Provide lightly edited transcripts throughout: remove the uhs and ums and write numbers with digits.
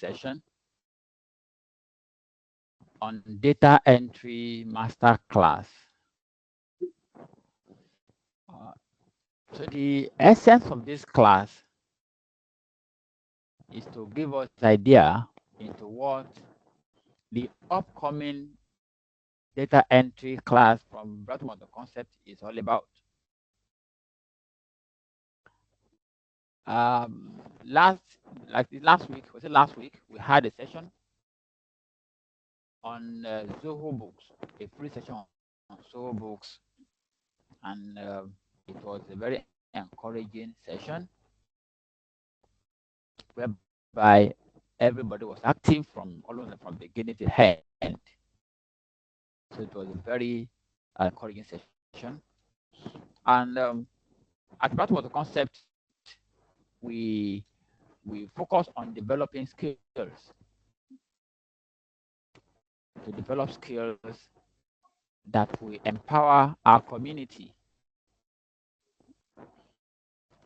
session on Data Entry Masterclass. So the essence of this class is to give us an idea into what the upcoming data entry class from bottom of the concept is all about. Last week, we had a session on Zoho Books, a free session on Zoho Books, and it was a very encouraging session whereby everybody was active from almost from beginning to end. So it was a very encouraging session. And at the bottom of the concept, we focus on developing skills, to develop skills that will empower our community.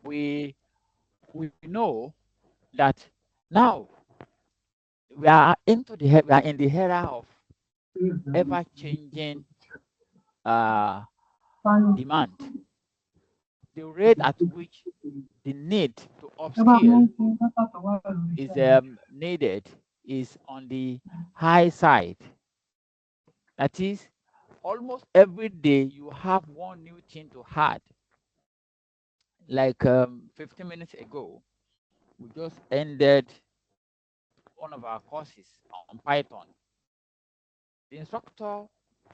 We know that now we are in the era of ever-changing demand. The rate at which the need to upskill is needed is on the high side. That is, almost every day you have one new thing to add. Like 15 minutes ago, we just ended one of our courses on Python.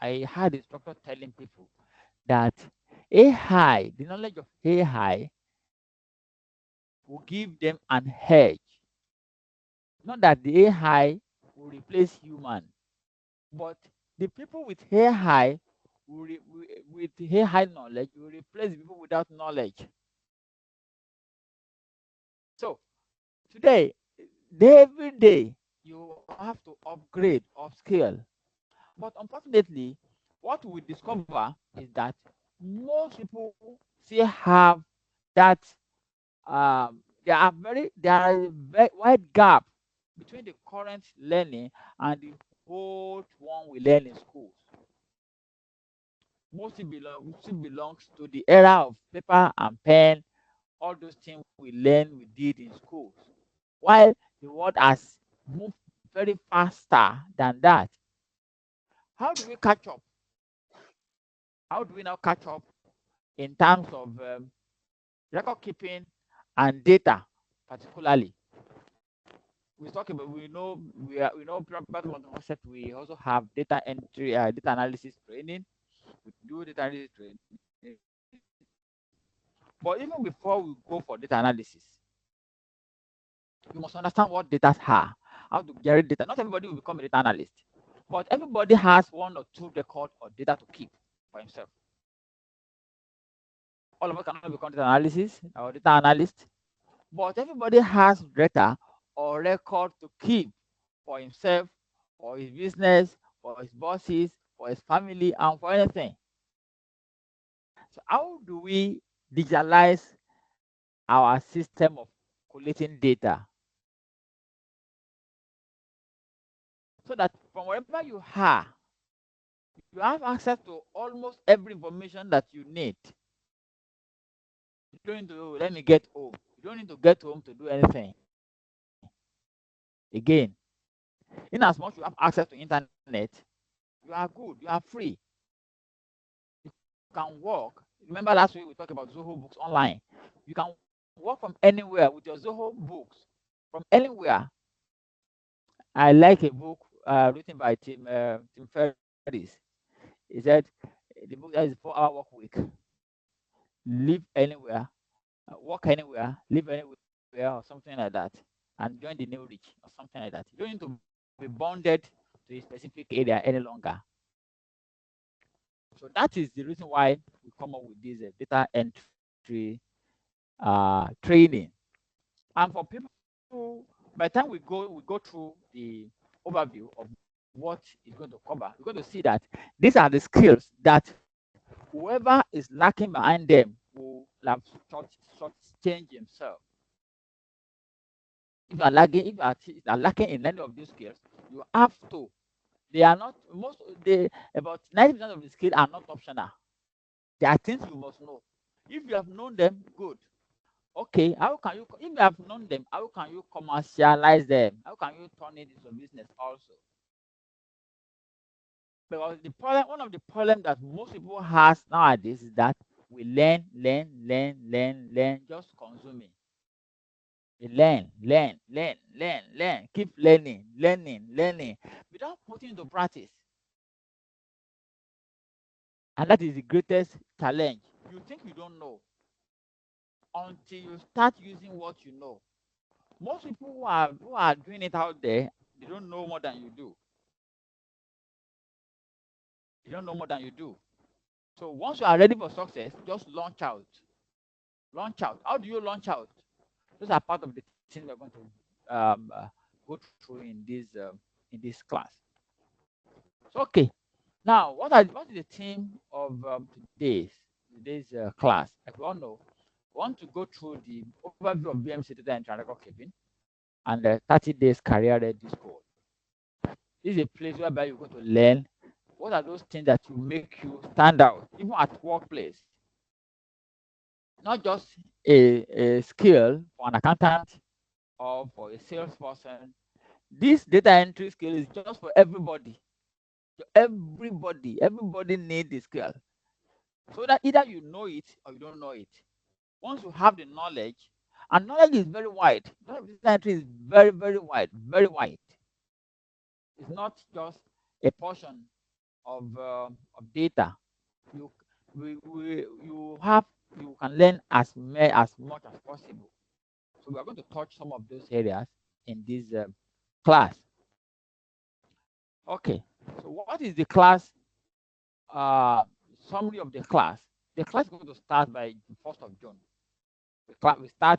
I had the instructor telling people that AI, the knowledge of AI, will give them an edge. Not that the AI will replace human, but the people with AI with AI knowledge will replace people without knowledge. So today, every day, you have to upgrade, upscale. But unfortunately, what we discover is that most people still have that there are a very wide gap between the current learning and the old one we learn in schools. Mostly belongs to the era of paper and pen, all those things we did in schools. While the world has moved very faster than that. How do we catch up? How do we now catch up in terms of record keeping and data, particularly? We talk about we know part of the concept. We also have data entry, data analysis training. We do data analysis training. But even before we go for data analysis, you must understand what data are, how to generate data. Not everybody will become a data analyst, but everybody has one or two records or data to keep for himself. All of us cannot become data analysis or data analyst, but everybody has data or record to keep for himself, for his business, for his bosses, for his family, and for anything. So how do we digitalize our system of collecting data so that from wherever you are, you have access to almost every information that you need? You don't need to let me get home. You don't need to get home to do anything. Again, in as much you have access to internet, you are good, you are free. You can work. Remember last week we talked about Zoho Books online. You can work from anywhere with your Zoho Books, from anywhere. I like a book written by Tim Ferriss. He said the book that is 4-hour work week. Live anywhere, work anywhere, live anywhere, or something like that, and join the new rich or something like that. You don't need to be bonded to a specific area any longer. So that is the reason why we come up with this data entry training. And for people who, by the time we go through the overview of what is going to cover, we're going to see that these are the skills that whoever is lacking behind them will have short change himself. If you are lagging, if you are lacking in any of these skills, you have to. They are not most. They about 90% of the skills are not optional. They are things you must know. If you have known them, good. Okay, how can you? If you have known them, how can you commercialize them? How can you turn it into business also? Because the problem, one of the problems that most people has nowadays is that we learn, just consuming. We learn, keep learning, without putting into practice. And that is the greatest challenge. You think you don't know until you start using what you know. Most people who are doing it out there, they don't know more than you do. You don't know more than you do. So once you are ready for success, just launch out. Launch out. How do you launch out? Those are part of the things we're going to go through in this class. So, okay. Now, what is the theme of today's class? As we all know, we want to go through the overview of BMC Data Entry Masterclass and the 30 days career ready school. This is a place whereby you're going to learn what are those things that will make you stand out, even at workplace. Not just a skill for an accountant or for a salesperson. This data entry skill is just for everybody. Everybody needs the skill. So that either you know it or you don't know it. Once you have the knowledge, and knowledge is very wide. Knowledge of data entry is very wide, very wide. It's not just a portion of data. You you can learn as much as possible. So we are going to touch some of those areas in this class. Okay. So what is the class uh, summary of the class? The class is going to start by the 1st of June.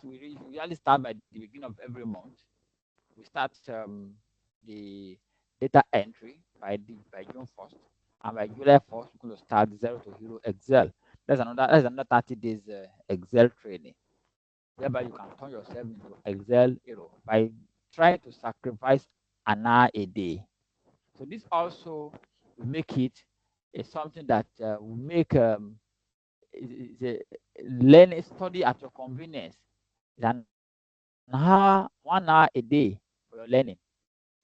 We usually start by the beginning of every month. We start the data entry by June 1st, and by July 1st, we're going to start zero to hero Excel. That's another 30 days Excel training, whereby you can turn yourself into Excel hero by trying to sacrifice an hour a day. So this also will make it something that will make is a learn study at your convenience. It's an hour, 1 hour a day for your learning.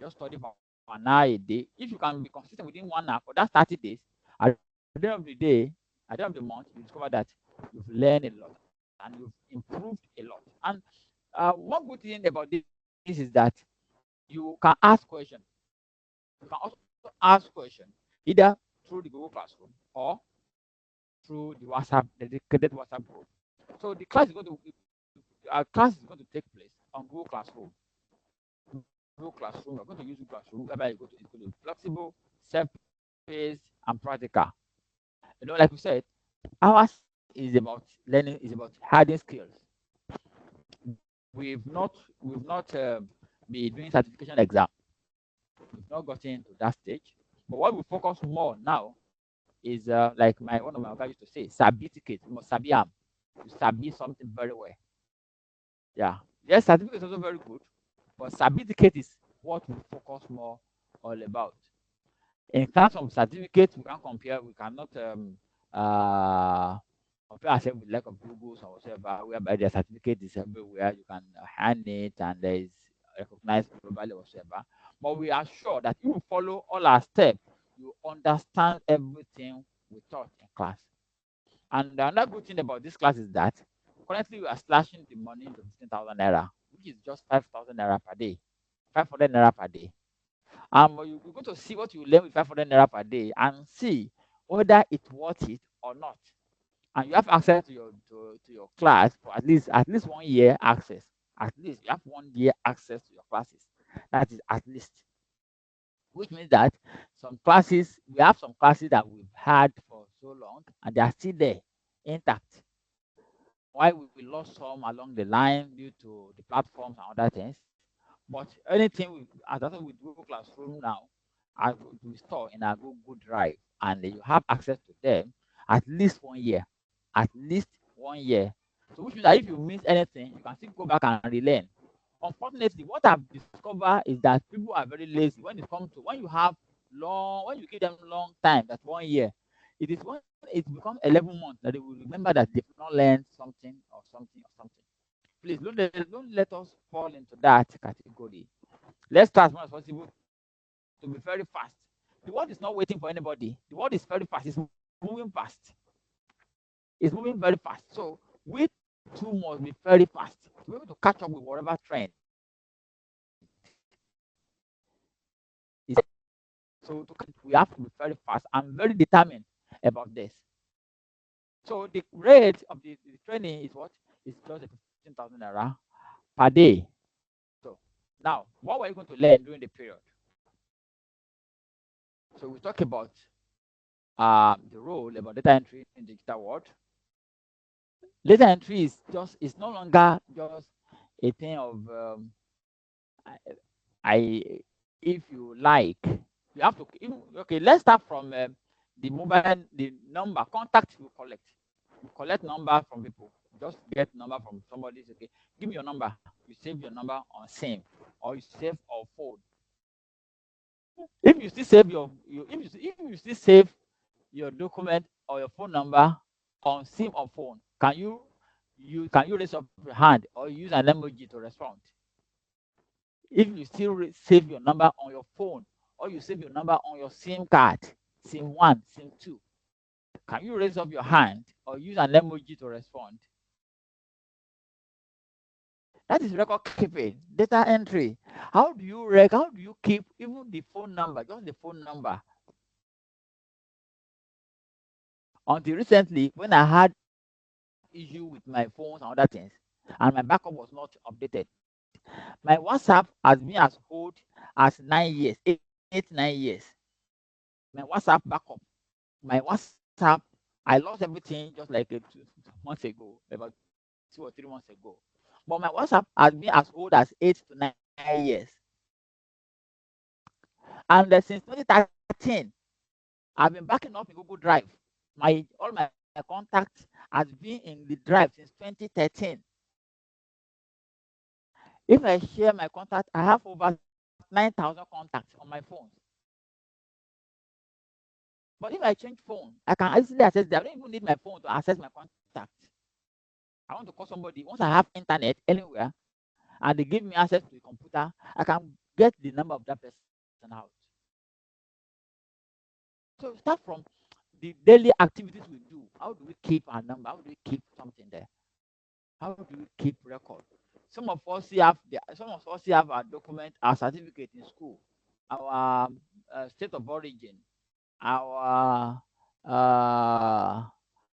Just study for an hour a day. If you can be consistent within 1 hour for that 30 days, at the end of the day, at the end of the month, you discover that you've learned a lot and you've improved a lot. And one good thing about this is that you can ask questions. You can also ask questions either through the Google Classroom or through the dedicated WhatsApp group. So the class is going to our class is going to take place on Google Classroom. Google Classroom, we're going to use Google Classroom whereby it's going to be flexible, self-paced, and practical. Like we said, ours is about learning, is about harding skills. We've not been doing certification exam. We've not gotten to that stage. But what we focus more now is like one of my guys used to say, certificate. You must sabi am. You sabi something very well. Yeah. Yes, certificate is also very good, but certificate is what we focus more all about. In terms of certificates, we can compare. We cannot compare ourselves with like of Google's or whatever, whereby the certificate is everywhere. You can hand it, and there is recognized globally or whatever. But we are sure that if you follow all our steps, you understand everything we taught in class. And another good thing about this class is that currently we are slashing the money into 15,000 naira, which is just 5,000 naira per day, 500 naira per day. You're going to see what you learn with 500 naira per day and see whether it's worth it or not. And you have access to your class for at least 1 year access. At least you have 1 year access to your classes. That is at least, which means that we have some classes that we've had for so long and they are still there intact. Why we lost some along the line due to the platforms and other things. But anything as I said with Google Classroom now, we store in our Google Drive, and you have access to them at least 1 year. At least 1 year. So which means that if you miss anything, you can still go back and relearn. Unfortunately, what I've discovered is that people are very lazy when it comes to when you give them long time, that's 1 year. It is when it becomes 11 months that they will remember that they've not learned something or something or something. Please don't let us fall into that category. Let's try as much as possible to be very fast. The world is not waiting for anybody. The world is very fast. It's moving fast. It's moving very fast. So we too must be very fast to be able to catch up with whatever trend is. So we have to be very fast and very determined about this. So the rate of the training is what? It's just 15,000 naira per day. So now, what were you going to learn during the period? So we talk about the role about data entry in the digital world. Data entry is no longer just a thing of I, I if you like, you have to okay. Let's start from the number contact you collect. You collect number from people. Just get number from somebody. Okay, give me your number. You save your number on SIM or you save on phone. If you still save if you still save your document or your phone number on SIM or phone, can you raise up your hand or use an emoji to respond? If you still save your number on your phone or you save your number on your SIM card, SIM 1, SIM 2, can you raise up your hand or use an emoji to respond? That is record keeping, data entry. How do you keep even the phone number, just the phone number? Until recently, when I had issue with my phones and other things, and my backup was not updated, my WhatsApp has been as old as 9 years, 9 years. My WhatsApp backup, my WhatsApp, I lost everything just like 2 months ago, about 2 or 3 months ago. But my WhatsApp has been as old as 8 to 9 years. And since 2013, I've been backing up in Google Drive. All my contacts has been in the drive since 2013. If I share my contact, I have over 9,000 contacts on my phone. But if I change phone, I can easily access them. I don't even need my phone to access my contact. I want to call somebody. Once I have internet anywhere and they give me access to a computer, I can get the number of that person out. So start from the daily activities we do. How do we keep our number? How do we keep something there? How do we keep record? Some of us still have our document, our certificate in school, our state of origin, our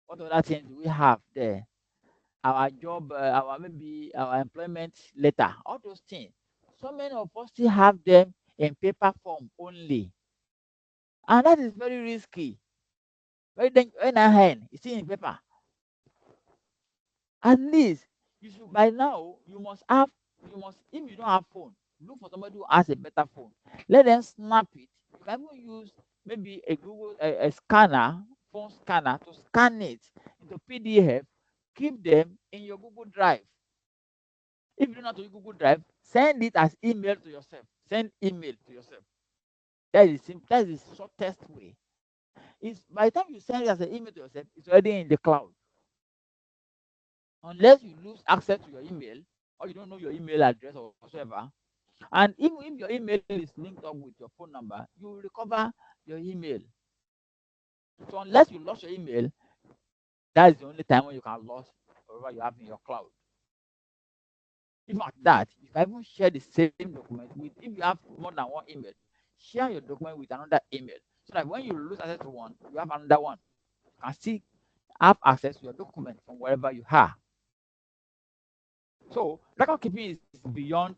what other things do we have there? Our job, our maybe our employment letter, all those things. So many of us still have them in paper form only, and that is very risky. Very dangerous. When it's still in paper. At least you should by now you must if you don't have phone, look for somebody who has a better phone. Let them snap it. You can even use maybe a scanner, phone scanner to scan it into PDF. Keep them in your Google Drive. If you don't know how to use Google Drive, send it as email to yourself. Send email to yourself. That is the shortest way. It's by the time you send it as an email to yourself, it's already in the cloud. Unless you lose access to your email or you don't know your email address or whatsoever. And even if your email is linked up with your phone number, you will recover your email. So unless you lost your email, that is the only time when you can lose whatever you have in your cloud. Even at that, you can even share the same document with, if you have more than one email, share your document with another email. So that when you lose access to one, you have another one. You can still have access to your document from wherever you are. So record keeping is beyond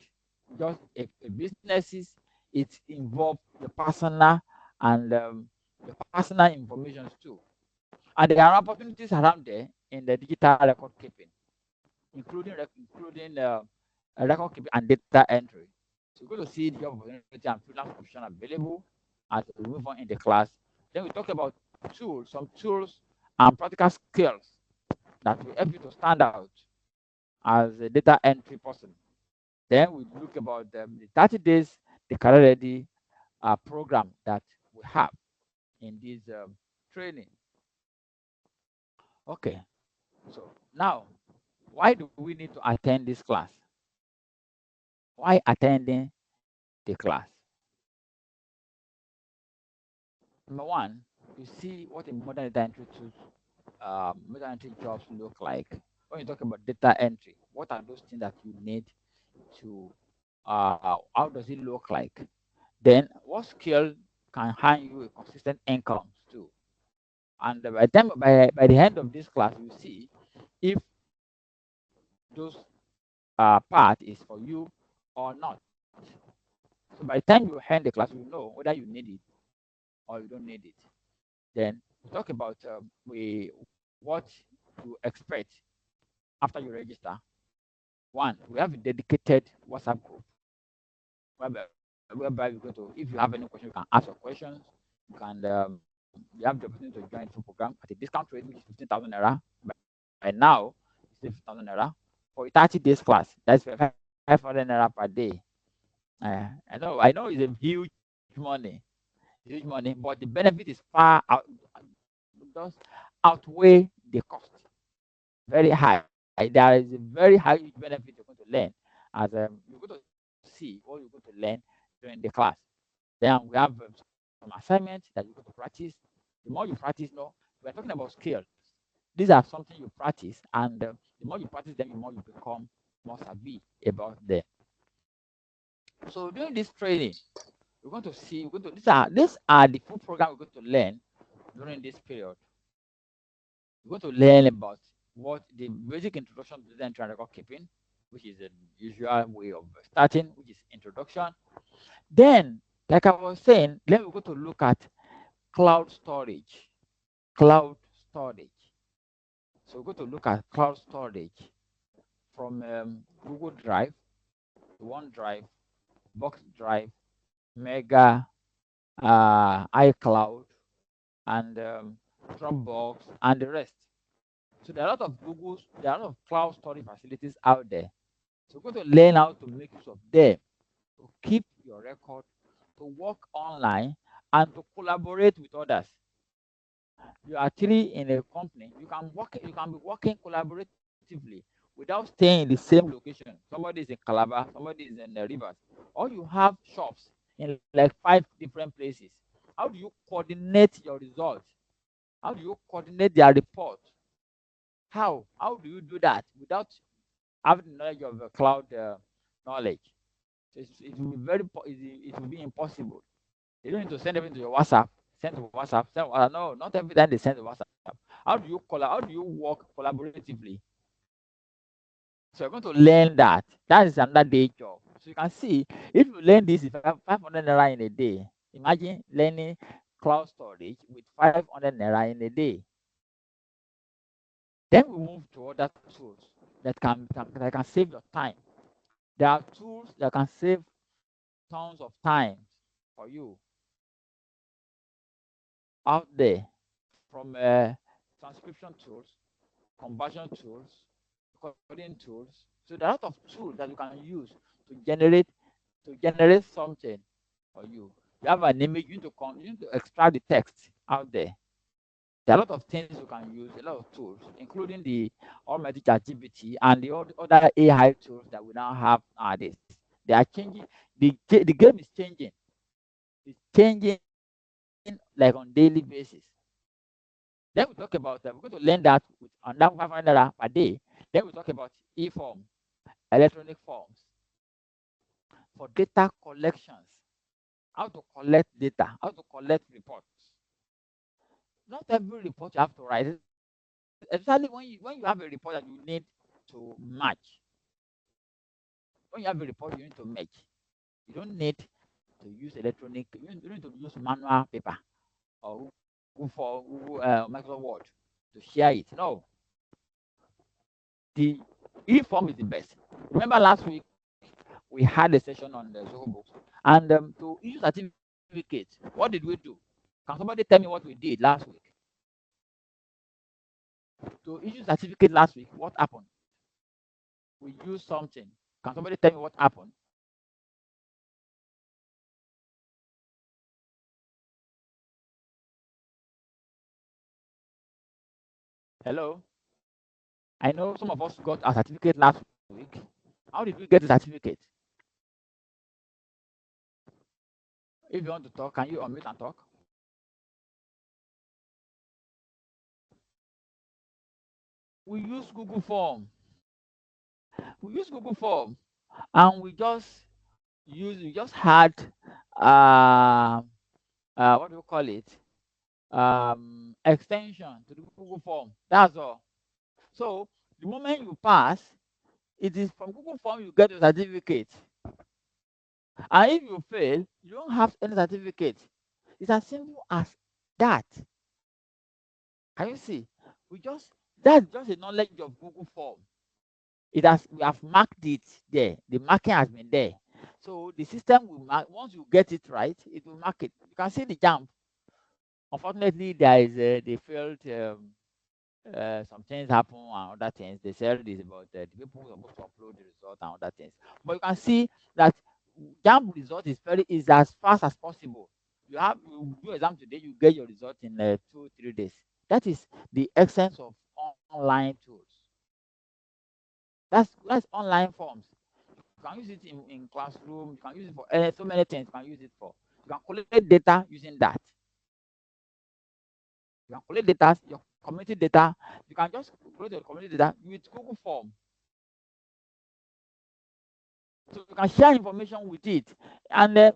just a businesses. It involves your personal and your personal information too. And there are opportunities around there in the digital record keeping, including record keeping and data entry. So you're going to see the job opportunity and freelance position available as we move on in the class. Then we talk about some tools and practical skills that will help you to stand out as a data entry person. Then we look about the 30 days, the career ready program that we have in this training. Okay, so now, why do we need to attend this class? Why attending the class? Number one, you see what a modern data entry tools, modern entry jobs look like. When you talk about data entry, what are those things that you need to, how does it look like? Then what skill can hand you a consistent income too? And by the end of this class, you see if those part is for you or not. So by the time you end the class, you know whether you need it or you don't need it. Then we talk about what you expect after you register. One, we have a dedicated WhatsApp group whereby, whereby we go to, if you have any question, you can ask your questions. You can you have the opportunity to join the program at a discount rate, which is 15,000 naira. By now, it's 15,000 naira for a 30 days class. That's 500 naira per day. I know it's a huge money, but the benefit is far out, does outweigh the cost. Very high. There is a very high benefit you're going to learn as you're going to see what you're going to learn during the class. Then we have some assignments that you're going to practice. The more you practice, no, we're talking about skills. These are something you practice, and the more you practice them, the more you become more savvy about them. So during this training, we're going to see, these are the full program we're going to learn during this period. We're going to learn about what the basic introduction to design and record keeping, which is the usual way of starting, which is introduction. Then, like I was saying, then we're going to look at cloud storage. Cloud storage. So we're going to look at cloud storage from Google Drive, OneDrive, Box Drive, Mega, iCloud, and Dropbox, and the rest. So there are a lot of cloud storage facilities out there. So we're going to learn how to make use of them to keep your record, to work online, and to collaborate with others. You are three in a company. You can be working collaboratively without staying in the same location. Somebody is in Calabar, somebody is in the rivers, or you have shops in like 5 different places. How do you coordinate your results? How do you coordinate their report? How do you do that without having the knowledge of the cloud knowledge? So it will be it will be impossible. You don't need to send everything to your WhatsApp. Send to WhatsApp. Send WhatsApp. No, not every time they send to WhatsApp. How do you work collaboratively? So you're going to learn that. That is another day job. So you can see if you learn this, if you have 500 naira in a day, imagine learning cloud storage with 500 naira in a day. Then we move to other tools that can save your time. There are tools that can save tons of time for you out there, from transcription tools, conversion tools, recording tools. So there are a lot of tools that you can use to generate something for you. You have an image, you need to extract the text out there. There are a lot of things you can use, a lot of tools, including the almighty ChatGPT and the other AI tools that we now have nowadays. They are changing. The game is changing. It's changing like on daily basis. Then we talk about we're going to learn that with on that 500 naira per day. Then we talk about e-form, electronic forms for data collections, how to collect data, how to collect reports. Not every report you have to write, especially when you have a report that you need to match. When you have a report you need to match, you don't need to use electronic. You don't need to use manual paper or Microsoft Word to share it. No, the e-form is the best. Remember last week we had a session on the Zoho books, and to issue certificates, what did we do? Can somebody tell me what we did last week? To issue certificate last week, what happened? We used something. Can somebody tell me what happened? Hello? I know some of us got a certificate last week. How did we get the certificate? If you want to talk, can you unmute and talk? We use Google Form. We use Google Form, and we just had what do you call it? Extension to the Google Form. That's all. So the moment you pass, it is from Google Form you get your certificate. And if you fail, you don't have any certificate. It's as simple as that. Can you see? We just That's just a knowledge of Google Form. We have marked it there. The marking has been there. So the system will mark once you get it right, it will mark it. You can see the jump. Unfortunately, they failed. Some things happen and other things. They said this about the people who are supposed to upload the result and other things. But you can see that jump result is as fast as possible. You do exam today, you get your result in 2 3 days. That is the essence of online tools. That's online forms. You can use it in classroom. You can use it for so many things. You can use it for. You can collect data using that. You can collect data, your community data. You can just collect your community data with Google Form. So you can share information with it, and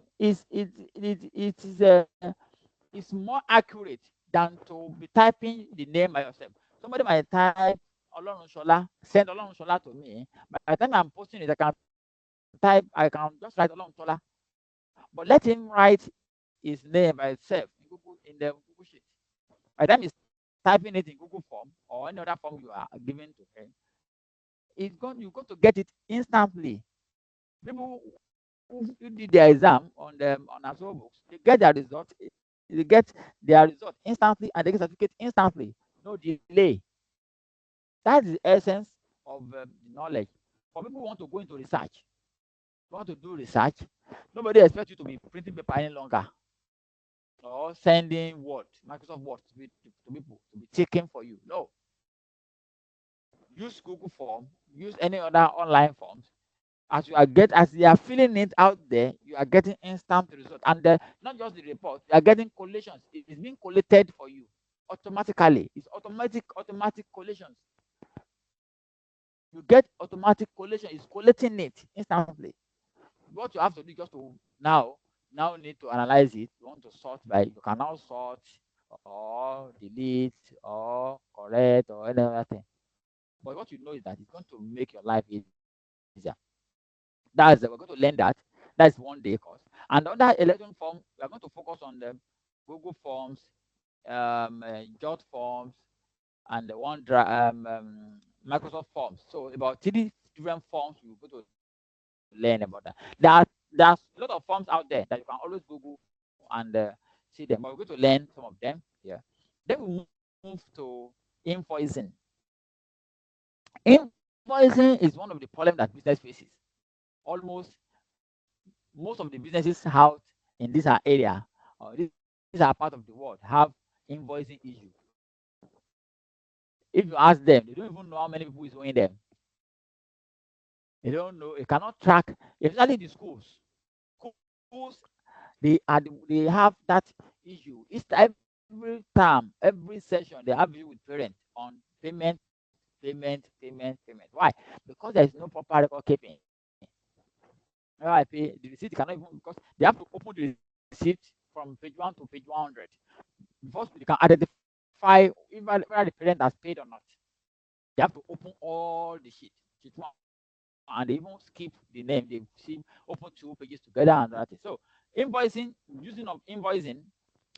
it's more accurate than to be typing the name by yourself. Somebody might type Olorunshola, send Olorunshola to me. By the time I'm posting it, I can just write Olorunshola, but let him write his name by itself in the Google Sheet. By the time he's typing it in Google Form or any other form you are giving to him, you're going to get it instantly. People who did their exam on our soul books, they get their result instantly and they get certificate instantly. No delay. That's the essence of knowledge. For people who want to go into research, want to do research, nobody expects you to be printing paper any longer or sending Microsoft Word to people to be taken for you. No. Use Google Form, use any other online forms. As you are filling it out there, you are getting instant result. And not just the report, you are getting collations. It is being collated for you automatically. It's automatic collations. You get automatic collation. It's collating it instantly. What you have to do just to now need to analyze it. You want to sort by, you can now sort or delete or correct or any other thing. But what you know is that it's going to make your life easier. We're going to learn that. That's one day course. And on that election form, we are going to focus on the Google Forms, Jot Forms, and the OneDrive, Microsoft Forms. So about 3 different forms we're going to learn about that. There's a lot of forms out there that you can always Google and see them. But we're going to learn some of them here. Then we move to invoicing. Invoicing is one of the problems that business faces. Almost most of the businesses out in this area, or these are part of the world, have invoicing issues. If you ask them, they don't even know how many people is owing them. They don't know. They cannot track, especially the schools. Schools, they have that issue. It's every time, every session, they have issue with parents on payment. Why? Because there is no proper record keeping. Where I pay the receipt cannot even, because they have to open the receipt from page 1 to page 100 before they can identify whether the parent has paid or not. They have to open all the sheet 1, and they even skip the name. They see open 2 pages together and that. So invoicing, using of invoicing,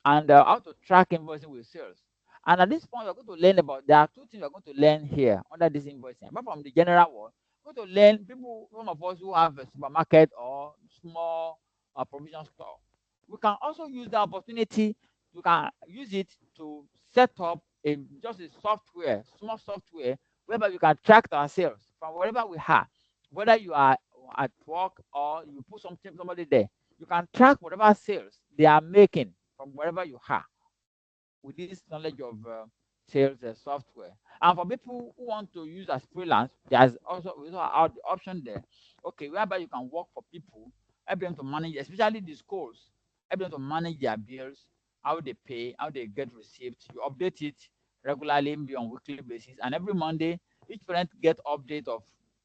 and how to track invoicing with sales. And at this point, we're going to learn about, there are 2 things we're going to learn here under this invoicing. Apart from the general one, we're going to learn some of us who have a supermarket or small provision store. We can also use the opportunity, you can use it to set up just a software, small software, whereby you can track our sales from wherever we are. Whether you are at work, or you put somebody there, you can track whatever sales they are making from wherever you are with this knowledge of sales software. And for people who want to use as freelance, there's also we also have the option there. Okay, whereby you can work for people, help them to manage, especially the schools, help them to manage their bills, how they pay, how they get receipts. You update it regularly, maybe on weekly basis, and every Monday, each parent get update of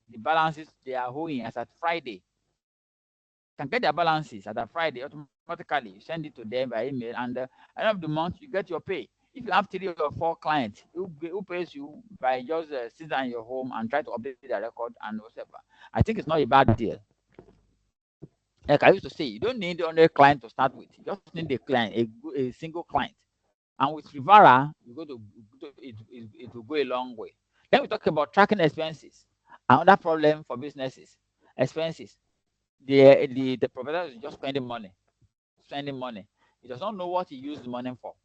the balances they are owing as at Friday. Can get their balances at a Friday automatically. You send it to them by email, and at the end of the month, you get your pay. If you have 3 or 4 clients who pays you by just sitting in your home and try to update their record and whatever, I think it's not a bad deal. Like I used to say, you don't need 100 clients to start with. You just need a client, a single client. And with Rivara, it will go a long way. Then we talk about tracking expenses. Another problem for businesses, expenses. The provider is just spending money. He does not know what he used the money for.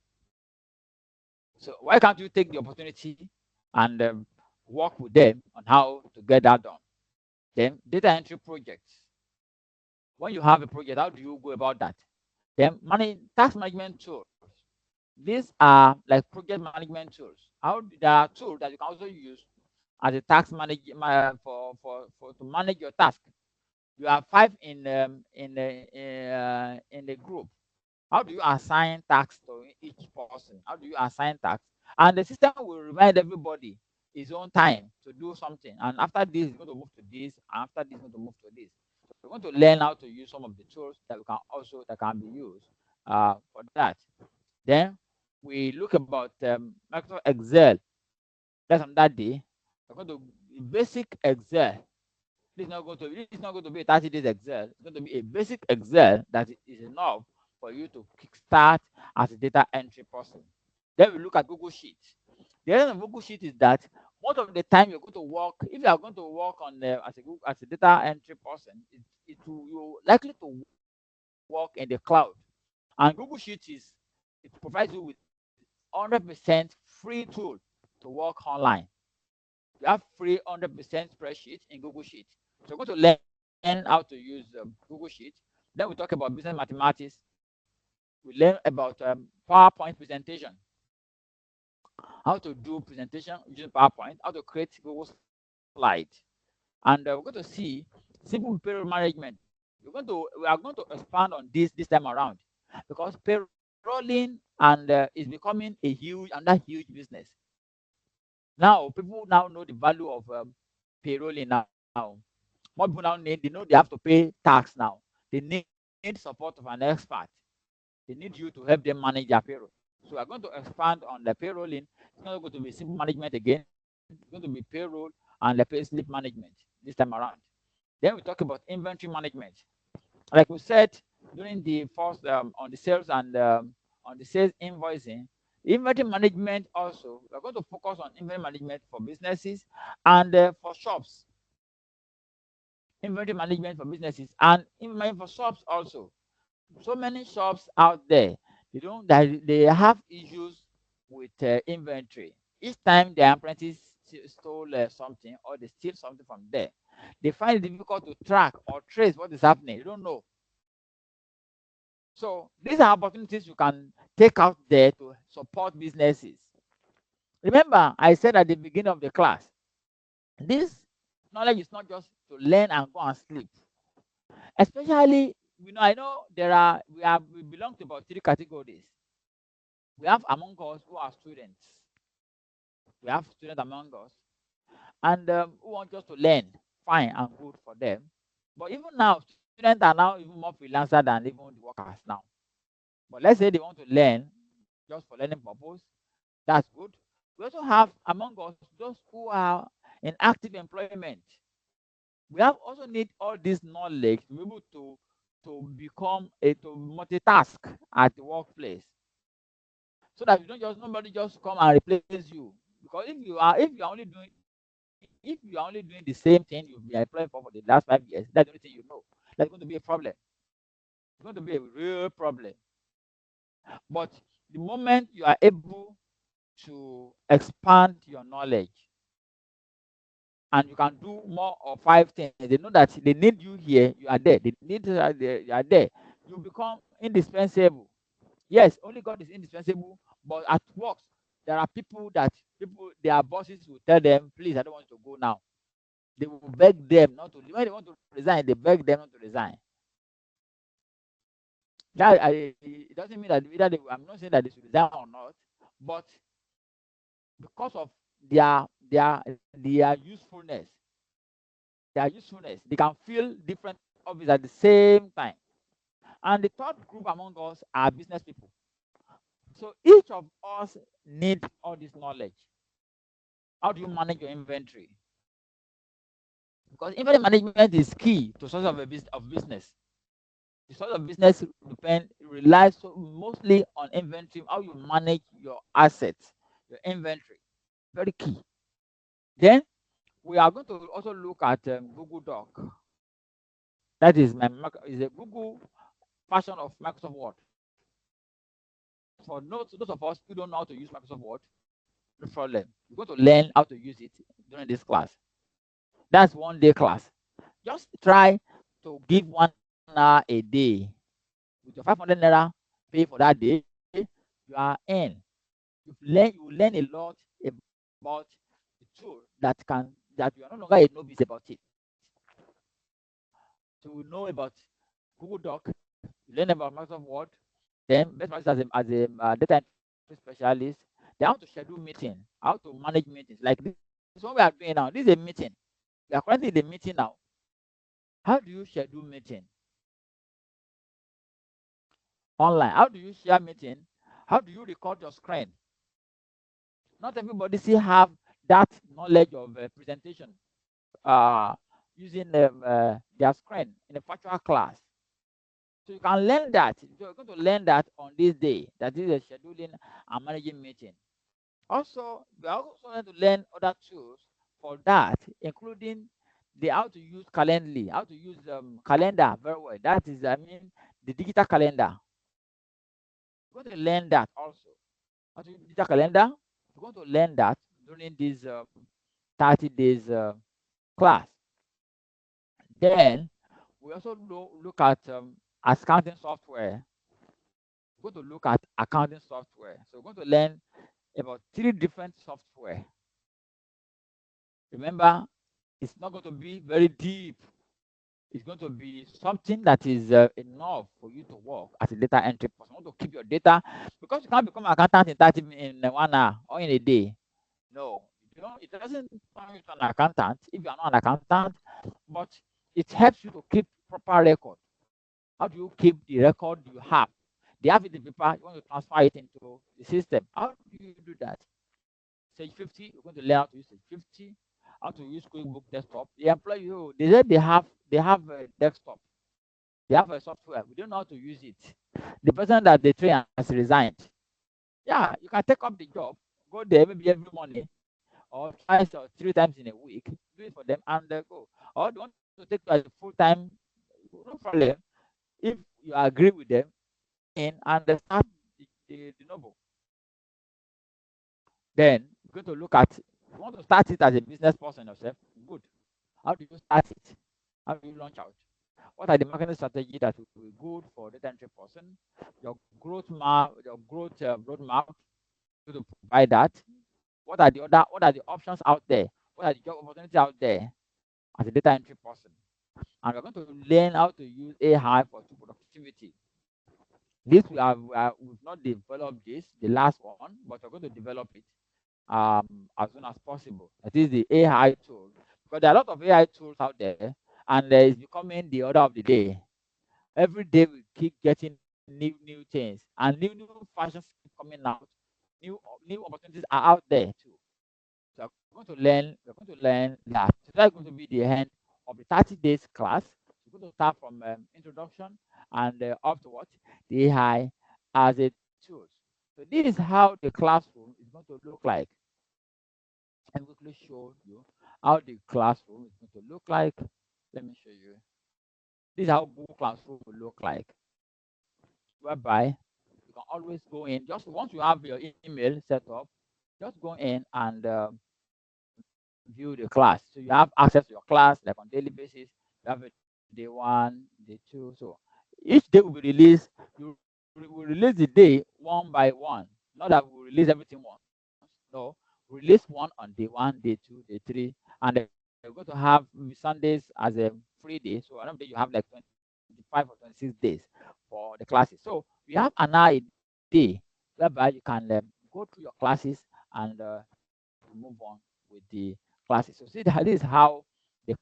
So why can't you take the opportunity and work with them on how to get that done? Then data entry projects. When you have a project, how do you go about that? Then task management tools. These are like project management tools. There are tools that you can also use as a task manager for to manage your task. You have 5 in the group. How do you assign tasks to each person? How do you assign tasks? And the system will remind everybody his own time to do something. And after this, it's going to move to this. And after this, it's going to move to this. So we're going to learn how to use some of the tools that can be used for that. Then we look about Microsoft Excel. That's on that day. We're going to basic Excel. This is not going to be a 30 days Excel. It's going to be a basic Excel that is enough for you to kickstart as a data entry person. Then we look at Google Sheets. The essence of Google Sheet is that most of the time you're going to work, if you are going to work on as a data entry person, you're likely to work in the cloud. And Google Sheets it provides you with 100% free tool to work online. You have free 100% spreadsheet in Google Sheet. So we're going to learn how to use Google Sheet. Then we talk about business mathematics. We learn about PowerPoint presentation, how to do presentation using PowerPoint, how to create Google Slides. And we're going to see simple payroll management. We are going to expand on this time around, because payrolling and is becoming another huge business. Now people now know the value of payrolling now. More people now they know they have to pay tax now. They need support of an expert. They need you to help them manage their payroll. So we're going to expand on the payrolling. It's not going to be simple management again. It's going to be payroll and the pay slip management this time around. Then we talk about inventory management. Like we said during the first on the sales and on the sales invoicing, inventory management also, we're going to focus on inventory management for businesses and for shops. Inventory management for businesses and inventory for shops also. So many shops out there, they have issues with inventory. Each time their apprentice stole something or they steal something from there, they find it difficult to track or trace what is happening. You don't know. So these are opportunities you can take out there to support businesses. Remember, I said at the beginning of the class, this knowledge is not just to learn and go and sleep. Especially, I know we belong to about 3 categories. We have among us who are students. We have students among us, and who want just to learn, fine and good for them. But even now, students are now even more freelancer than even the workers now. But let's say they want to learn just for learning purpose, that's good. We also have among us those who are in active employment. We have also need all this knowledge to be able to become to multitask at the workplace, so that you don't just nobody just come and replace you. Because if you are only doing the same thing you've been employed for the last 5 years, that's the only thing you know. That's going to be a problem. It's going to be a real problem. But the moment you are able to expand your knowledge, and you can do more of 5 things. They know that they need you here, you are there. They need you are there. You become indispensable. Yes, only God is indispensable, but at work, there are people, their bosses will tell them, please, I don't want you to go now. They will beg them not to, when they want to resign, they beg them not to resign. It doesn't mean that either I'm not saying that they should resign or not, but because of their usefulness, they can feel different office at the same time. And the third group among us are business people. So each of us need all this knowledge. How do you manage your inventory? Because inventory management is key to success of business. The source of business relies mostly on inventory, how you manage your assets, your inventory. Very key. Then we are going to also look at Google Doc. That is is a Google version of Microsoft Word. For those of us who don't know how to use Microsoft Word, no problem. You're going to learn how to use it during this class. That's 1 day class. Just try to give 1 hour a day. With your 500 naira pay for that day, you are in. You learn a lot about the tool that you are no longer a novice about it. So you know about Google Doc, you learn about Microsoft Word, then best practice as a data entry specialist, they how to schedule meeting, how to manage meetings. Like this is what we are doing now. This is a meeting. We are currently in the meeting now. How do you schedule meeting? Online. How do you share meeting? How do you record your screen? Not everybody still have that knowledge of presentation uh, using their screen in a virtual class. So you can learn that. So you're going to learn that on this day. That is a scheduling and managing meeting. Also, we are also going to learn other tools for that, including the how to use Calendly, how to use calendar very well. That is, I mean, the digital calendar. We're going to learn that also. How to use digital calendar. We're going to learn that during this 30 days class. Then we also look at accounting software. We're going to look at accounting software. So we're going to learn about 3 different software. Remember, it's not going to be very deep. It's going to be something that is enough for you to work as a data entry person. You want to keep your data because you can't become an accountant in 30 in 1 hour or in a day. No, it doesn't turn you to an accountant if you are not an accountant, but it helps you to keep proper record. How do you keep the record you have? They have it in paper, you want to transfer it into the system. How do you do that? Sage 50, you're going to learn how to use Sage 50, how to use QuickBook Desktop. The employee, they said they have a desktop. They have a software. We don't know how to use it. The person that they train has resigned. Yeah, you can take up the job, go there maybe every morning or twice or 3 times in a week, do it for them and go. Or they want to take you as a full time, no problem. If you agree with them, in and start the novel. Then you're going to look at you want to start it as a business person yourself. Good. How do you start it? How do you launch out? What are the marketing strategy that will be good for data entry person? Your growth map, your growth roadmap to provide that. What are the options out there? What are the job opportunities out there as a data entry person? And we're going to learn how to use AI for productivity. This we've not developed this, the last one, but we're going to develop it as soon as possible. That is the AI tool. Because there are a lot of AI tools out there, and it's becoming the order of the day. Every day we keep getting new things, and new fashions keep coming out. New opportunities are out there too. So we're going to learn that. So that's going to be the end of the 30 days class. We're going to start from introduction and up to what the AI as a tool. So this is how the classroom is going to look like. I'm quickly show you how the classroom is going to look like. Let me show you. This is how Google Classroom will look like, whereby you can always go in. Just once you have your email set up, just go in and view the class. So you have access to your class like on daily basis. You have a day one, day two. So each day will be released. You will release the day one by one. Not that we will release everything once. No, we release one on day one, day two, day three, and then you're going to have maybe Sundays as a free day. So another day you have like 25 or 26 days for the classes. So we have an hour a day whereby you can go through your classes and move on with the classes. So see that this is how the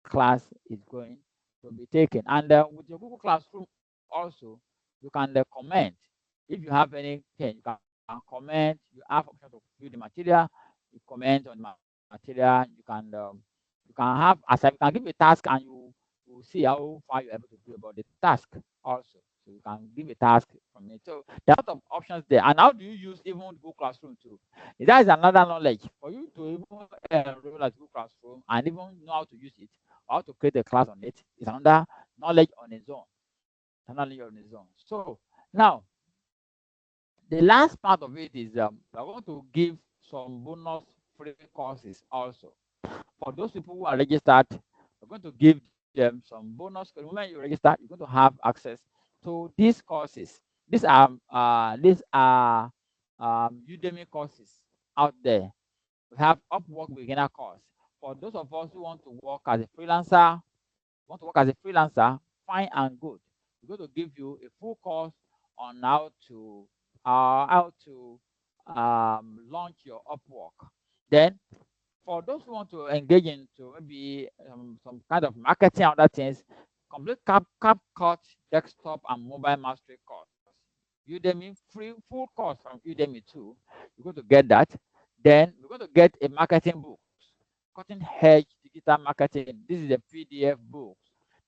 class is going to be taken. And with your Google Classroom also, you can comment. If you have anything, you can comment. You have option to view the material. You comment on the material. You can have as you can give a task and you will see how far you're able to do about the task also. So you can give a task from it. So there are a lot of options there. And how do you use even Google Classroom too? That is another knowledge for you to even enroll at Google Classroom and even know how to use it, or how to create a class on it is another knowledge on its own. Knowledge on its own. So now the last part of it is we're going to give some bonus free courses also. For those people who are registered, we're going to give them some bonus. The moment you register, you're going to have access to these courses. These are Udemy courses out there. We have Upwork beginner course. For those of us who want to work as a freelancer, fine and good. We're going to give you a full course on how to launch your Upwork. Then for those who want to engage into maybe some kind of marketing and other things, complete CapCut desktop and mobile mastery course. Udemy free full course from Udemy too. You're going to get that. Then we're going to get a marketing book, cutting edge digital marketing. This is a PDF book.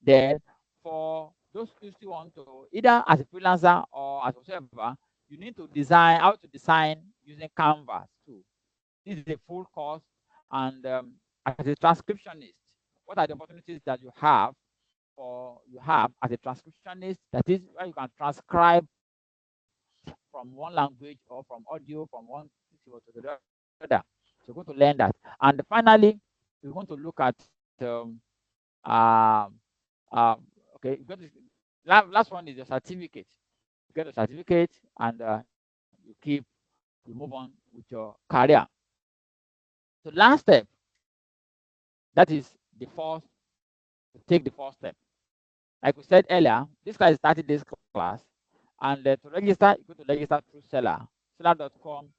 Then for those who still want to either as a freelancer or as whatever, you need to design how to design using Canvas too. This is a full course. And as a transcriptionist, what are the opportunities that you have as a transcriptionist? That is where you can transcribe from one language or from audio from one to the other. So you're going to learn that. And finally, we're going to look at um, okay. Last one is your certificate. You get a certificate and you move on with your career. So last step, that is the first to take the first step. Like we said earlier, this class is 30 days class. And to register, you go to register through Seller, seller.com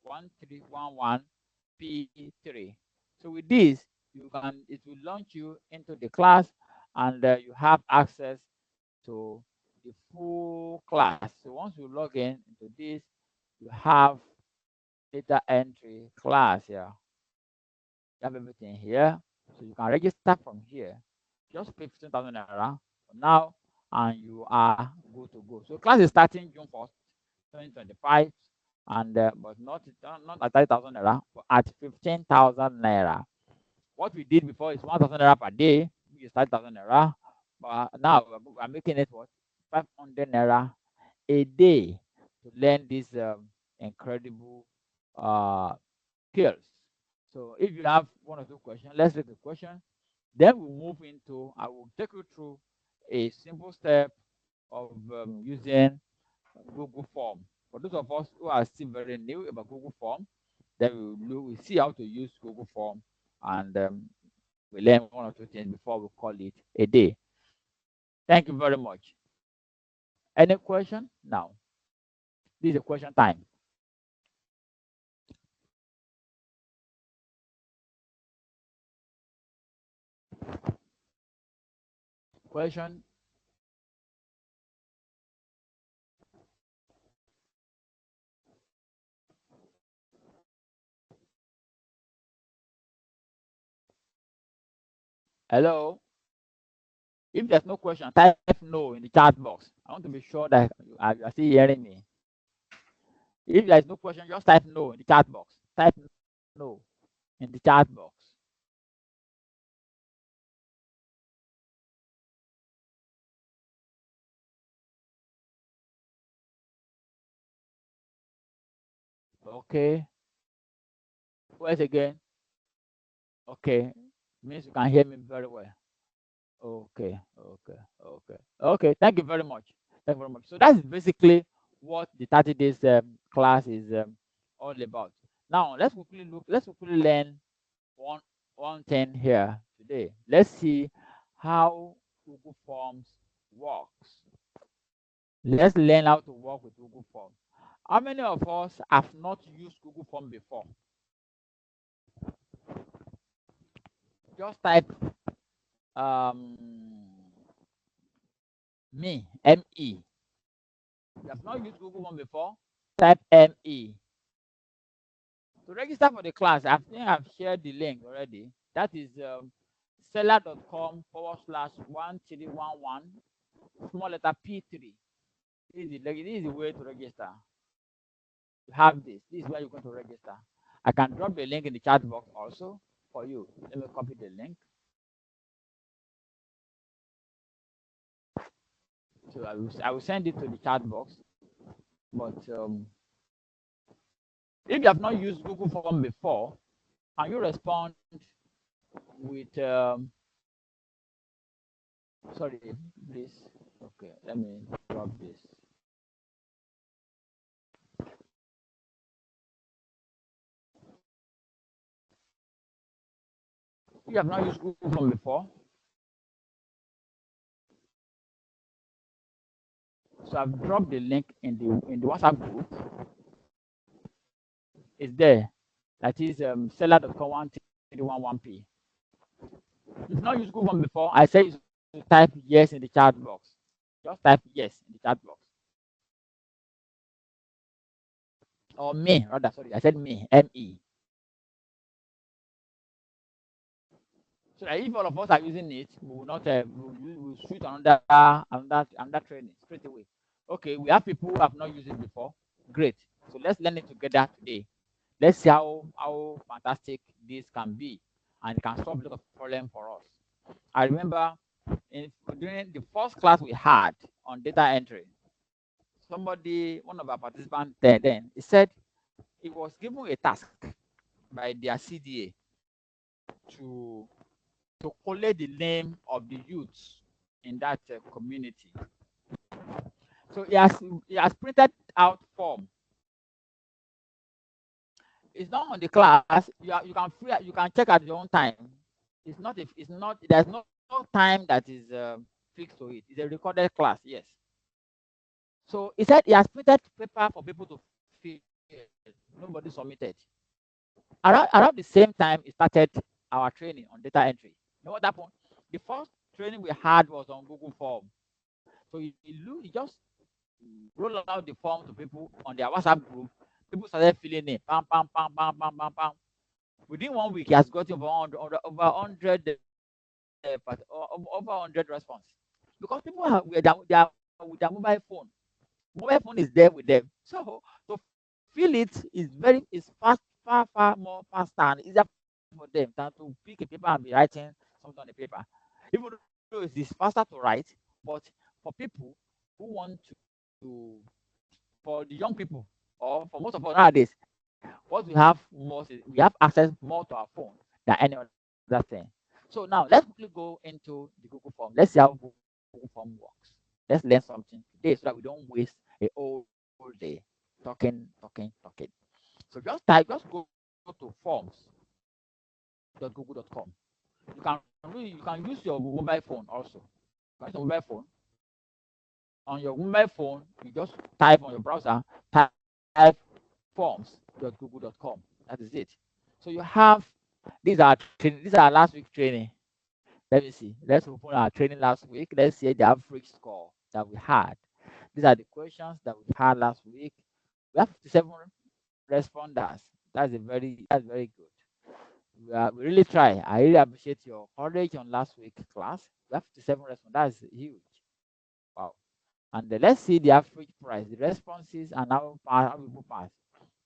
1311P3. So with this, it will launch you into the class and you have access to the full class. So once you log in into this, you have data entry class here. You have everything here. So you can register from here. Just pay 15,000 naira for now, and you are good to go. So class is starting June 1st, 2025, and but not at 30,000 naira, but at 15,000 naira. What we did before is 1,000 naira per day, which is 30,000 naira. But now we're making it what 500 naira a day to learn this incredible uh, skills. So if you have one or two questions, let's take the question. Then we'll move into, I will take you through a simple step of using Google Form. For those of us who are still very new about Google Form, then we'll see how to use Google Form and we learn one or two things before we call it a day. Thank you very much. Any question? Now, this is a question time. Question? Hello? If there's no question, type no in the chat box. I want to be sure that you are still hearing me. If there is no question, just type no in the chat box. Type no in the chat box. Okay. Once again. Okay, means you can hear me very well. Okay, okay, okay, okay. Thank you very much. Thank you very much. So that's basically what the 30 days class is all about. Now let's quickly look. Let's quickly learn one one thing here today. Let's see how Google Forms works. Let's learn how to work with Google Forms. How many of us have not used Google Form before? Just type um, me. You have not used Google Form before? Type me. To register for the class, I think I've shared the link already. That is seller.com/1311 small letter P3. This is the way to register. You have this. This is where you're going to register. I can drop the link in the chat box also for you. Let me copy the link. So I will send it to the chat box. But if you have not used Google Form before, can you respond with sorry, please? Okay, let me drop this. If you have not used Google Form before, so I've dropped the link in the WhatsApp group. It's there. That is seller.com1311p. If you've not used Google Form before, I say you should type yes in the chat box. Just type yes in the chat box. Or me, rather, sorry, I said me, M-E. So that if all of us are using it, we will not we'll shoot another training straight away. Okay, we have people who have not used it before. Great. So let's learn it together today. Let's see how fantastic this can be, and it can solve a lot of problem for us. I remember during the first class we had on data entry, one of our participants there then, he said he was given a task by their CDA to collect the name of the youths in that community. So he has printed out form. It's not on the class. You can check at your own time. It's not there's no time that is fixed to it. It's a recorded class. Yes. So he said he has printed paper for people to fill. Nobody submitted. Around the same time, he started our training on data entry. You know what happened? The first training we had was on Google Form. So he just roll out the form to people on their WhatsApp group. People started filling in. Pam, pam, pam, pam, pam, pam, pam. Within 1 week, he has gotten over 100 response. Because people are with their mobile phone. Mobile phone is there with them. So to fill it is far more faster and easier for them than to pick a paper and be writing something on the paper. Even though it is faster to write, but for people who want to for the young people or for most of us nowadays, what we have most is we have access more to our phone than any other thing. So now let's quickly go into the Google Form. Let's see how Google Form works. Let's learn something today so that we don't waste a whole day talking. So just go to forms.google.com. You can use your mobile phone also. Use your mobile phone. On your mobile phone, you just type on your browser, type forms.google.com. That is it. So you have these are last week training. Let me see. Let's open our training last week. Let's see the average score that we had. These are the questions that we had last week. We have 57 responders. That's very good. We really try. I really appreciate your courage on last week's class. We have 57 responders. That's huge. Wow. And let's see the average price, the responses, and how people pass.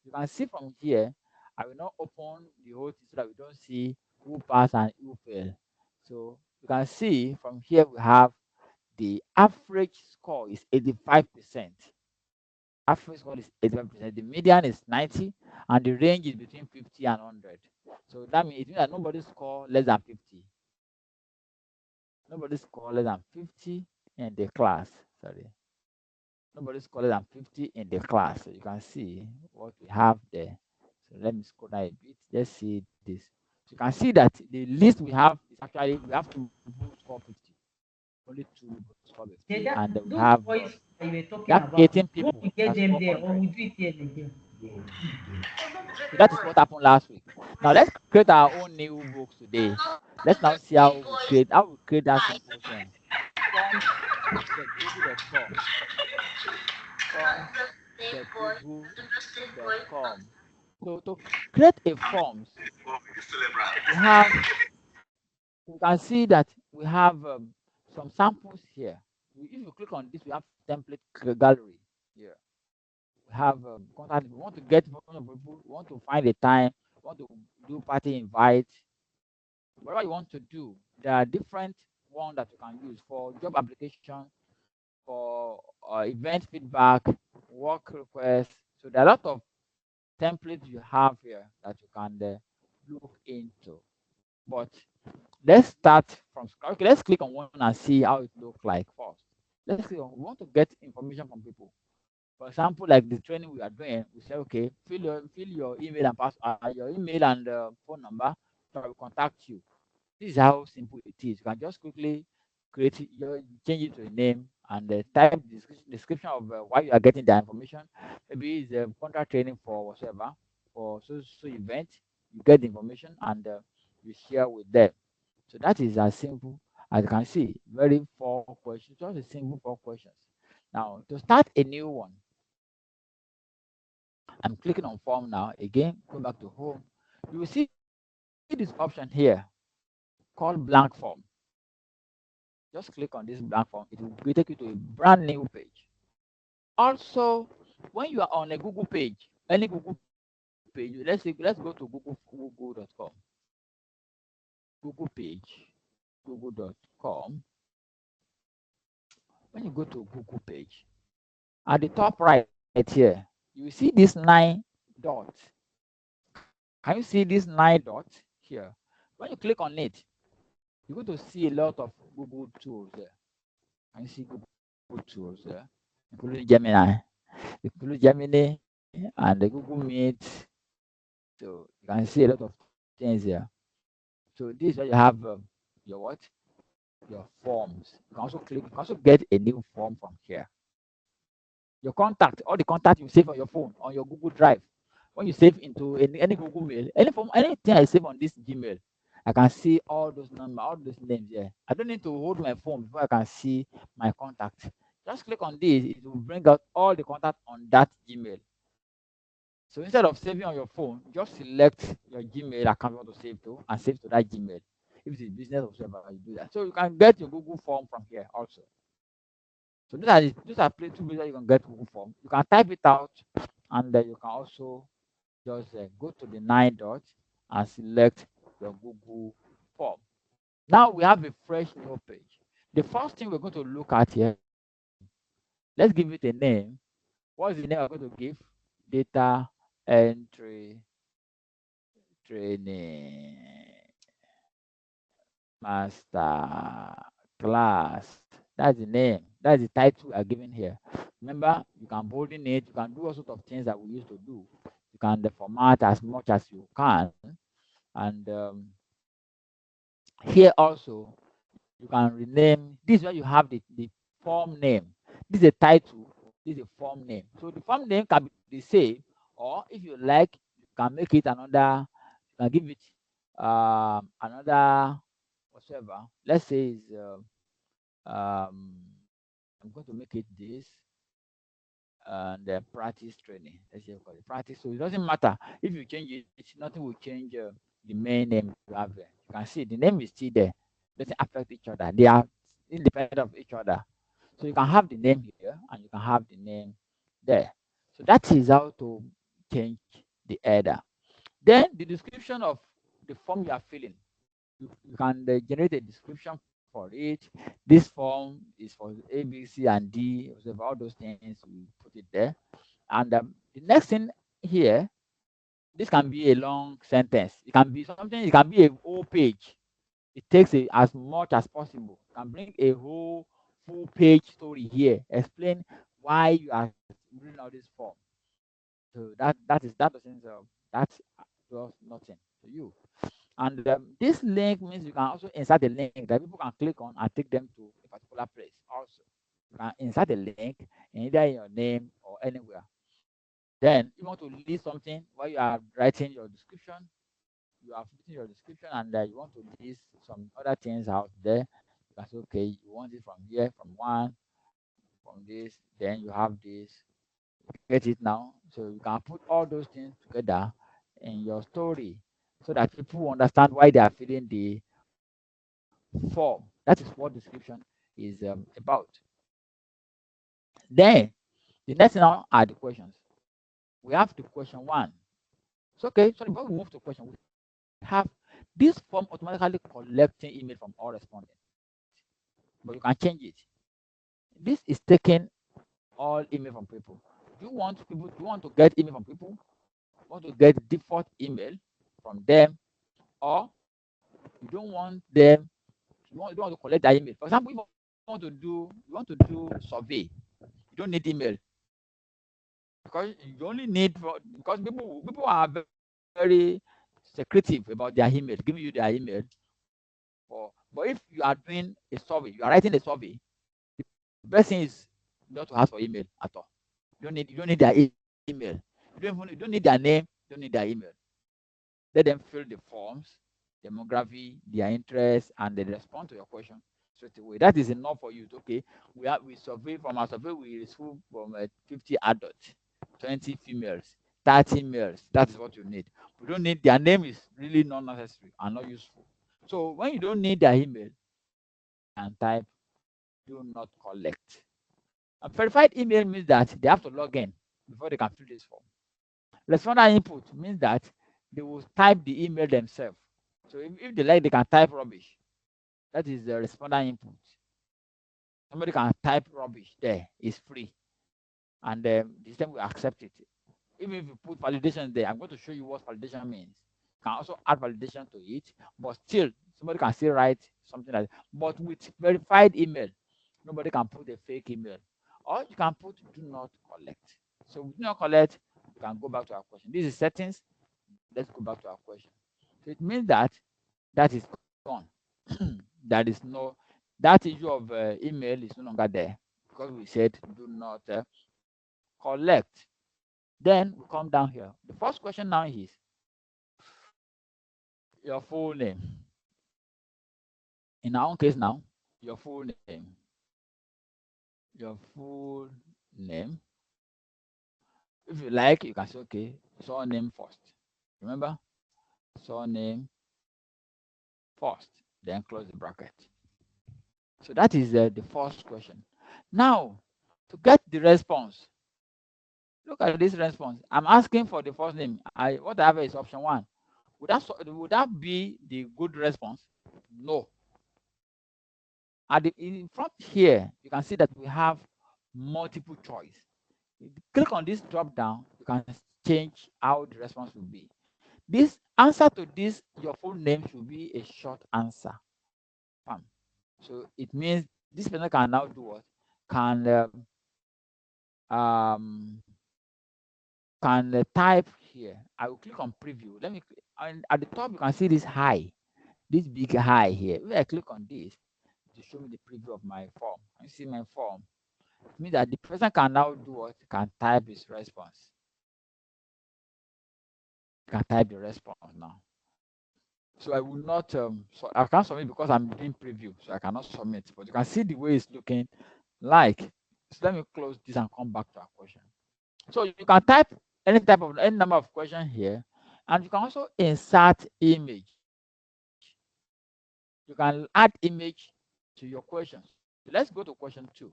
You can see from here, I will not open the whole thing so that we don't see who pass and who fail. So you can see from here we have the average score is 85%. Average score is 85%. The median is 90, and the range is between 50 and 100. So that means it means that nobody score less than 50. Nobody score less than 50 in the class. Sorry. Nobody score less than 50 in the class. So you can see what we have there. So let me scroll down a bit. Let's see this. So you can see that the list we have is actually we have two people score 50. Only two people score 50. Yeah, And we those have boys that you were we talking have about, 18 when people we get that them score there, or 100. we do it here again. So that is what happened last week. Now let's create our own new books today. Let's now see how we create that simple thing. Forms.google.com. Forms.google.com. So to create a forms, we have you can see that we have some samples here. If you click on this, we have template gallery here. We have contact. We want to get information of people. We want to find a time. We want to do party invite. Whatever you want to do, there are different ones that you can use for job application, for event feedback, work requests. So there are a lot of templates you have here that you can look into. But let's start from scratch. Okay, let's click on one and see how it looks like first. Let's see. We want to get information from people. For example, like the training we are doing, we say, okay, fill your email and your email and phone number, so I will contact you. This is how simple it is. You can just quickly change it to a name and type description of why you are getting the information. Maybe it's a contract training for whatever, for so event. You get the information and you share with them. So that is as simple as you can see. Very four questions, just a simple four questions. Now to start a new one, I'm clicking on form now. Again, go back to home. You will see this option here called blank form. Just click on this blank form. It will take you to a brand new page. Also, when you are on a Google page, any Google page, let's go to google.com. Google page, google.com. When you go to Google page, at the top right here, you will see this 9 dots. Can you see this 9 dots here? When you click on it, you're going to see a lot of Google tools there. Can you see Google tools there? Including Gemini and the Google Meet. So you can see a lot of things here. So this is where you have your what? Your forms. You can also get a new form from here. Your contact, all the contact you save on your phone, on your Google Drive. When you save into any Google Mail, any form, anything I save on this Gmail, I can see all those numbers, all those names here. I don't need to hold my phone before I can see my contact. Just click on this, it will bring out all the contact on that Gmail. So instead of saving on your phone, just select your Gmail account you want to save to and save to that Gmail. If it's business or whatever, you do that. So you can get your Google form from here also. So these are two ways that you can get Google form. You can type it out and then you can also just go to the 9 dots and select your Google form. Now we have a fresh new page. The first thing we're going to look at here, let's give it a name. What is the name we're going to give? Data Entry Training Master Class. That's the name. That's the title we are giving here. Remember, you can bolden it. You can do all sorts of things that we used to do. You can format as much as you can. And here also, you can rename. This is where you have the form name. This is a title. This is a form name. So the form name can be the same, or if you like, you can make it another. You can give it another whatever. Let's say is I'm going to make it this and practice training. Let's say call it practice. So it doesn't matter if you change it. Nothing will change the main name you have there. You can see the name is still there. Doesn't affect each other. They are independent of each other. So you can have the name here and you can have the name there. So that is how to change the header. Then the description of the form you are filling. You can generate a description for it. This form is for A, B, C, and D. So all those things we put it there. And the next thing here This can be a long sentence. It can be something. It can be a whole page. It takes as much as possible. You can bring a whole full page story here. Explain why you are filling out this form. So that doesn't that does nothing to you. And this link means you can also insert a link that people can click on and take them to a particular place. Also, you can insert a link either in your name or anywhere. Then you want to list something while you are writing your description. You have written your description and you want to list some other things out there. You can say, okay, you want it from here, from one, from this. Then you have this. Get it now? So you can put all those things together in your story so that people understand why they are filling the form. That is what description is about. Then the next now are the questions. We have the question one. So okay, so before we move to question, we have this form automatically collecting email from all respondents, but you can change it. This is taking all email from people. Do you want to get email from people? Want to get default email from them, or you don't want them? You don't want to collect their email. For example, if you want to do survey, you don't need email because you only need because people are very secretive about their email, giving you their email. But if you are doing a survey, you are writing a survey, the best thing is not to ask for email at all. You don't need their email. You don't need their name. You don't need their email. Let them fill the forms, demography, their interest, and they respond to your question straight away. That is enough for you. Okay, we survey from our survey we receive from 50 adults, 20 females, 30 males. That is what you need. We don't need their name is really not necessary and not useful. So when you don't need their email and type do not collect. A verified email means that they have to log in before they can fill this form. Responder input means that they will type the email themselves. So if they like, they can type rubbish. That is the responder input. Somebody can type rubbish there. It's free. And the system will accept it. Even if you put validation there, I'm going to show you what validation means. You can also add validation to it, but still, somebody can still write something like that. But with verified email, nobody can put a fake email. Or you can put do not collect. So do not collect, you can go back to our question. This is settings. Let's go back to our question. So it means that that is gone. That is no, that issue of email is no longer there because we said do not collect. Then we come down here. The first question now is your full name. In our own case now, your full name. Your full name. If you like, you can say, okay, surname first. Remember? Surname first. Then close the bracket. So that is the first question. Now, to get the response, look at this response. I'm asking for the first name. What I have is option one. Would that be the good response? No. In front here, you can see that we have multiple choice. Click on this drop down, you can change how the response will be. This answer to this, your full name should be a short answer. So it means this person can now do what? Can um type here. I will click on preview. Let me and at the top you can see this high, this big high here. If I click on this to show me the preview of my form, you see my form. It means that the person can now do what? Can type his response. Can type the response now. So I will not so I can't submit because I'm doing preview, so I cannot submit. But you can see the way it's looking like. So let me close this and come back to our question. So you can type any number of questions here, and you can also insert image. You can add image to your questions. So let's go to question 2.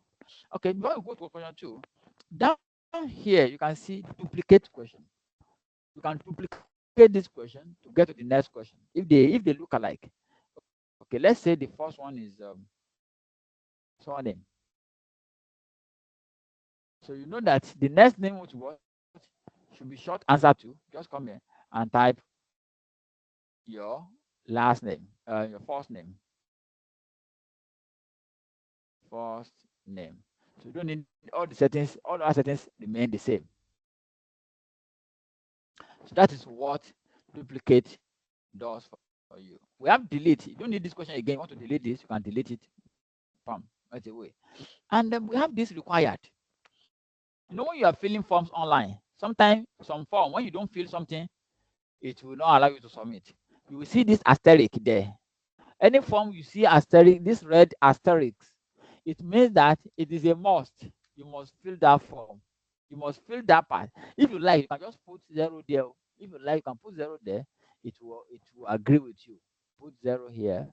Okay, before we go to question 2, down here you can see duplicate question. You can duplicate this question to get to the next question if they look alike. Okay, let's say the first one is surname. So you know that the next name which was should be short answer to. Just come here. and type your last name, your first name. First name. So you don't need all the settings, all our settings remain the same. So that is what duplicate does for you. We have delete. You don't need this question again. You want to delete this, you can delete it. Bam, right away. And we have this required. You know, when you are filling forms online, sometimes some form, when you don't fill something, it will not allow you to submit. You will see this asterisk there. Any form you see asterisk, this red asterisk, it means that it is a must. You must fill that form. You must fill that part. If you like, you can just put zero there. If you like, you can put zero there. It will agree with you. Put zero here.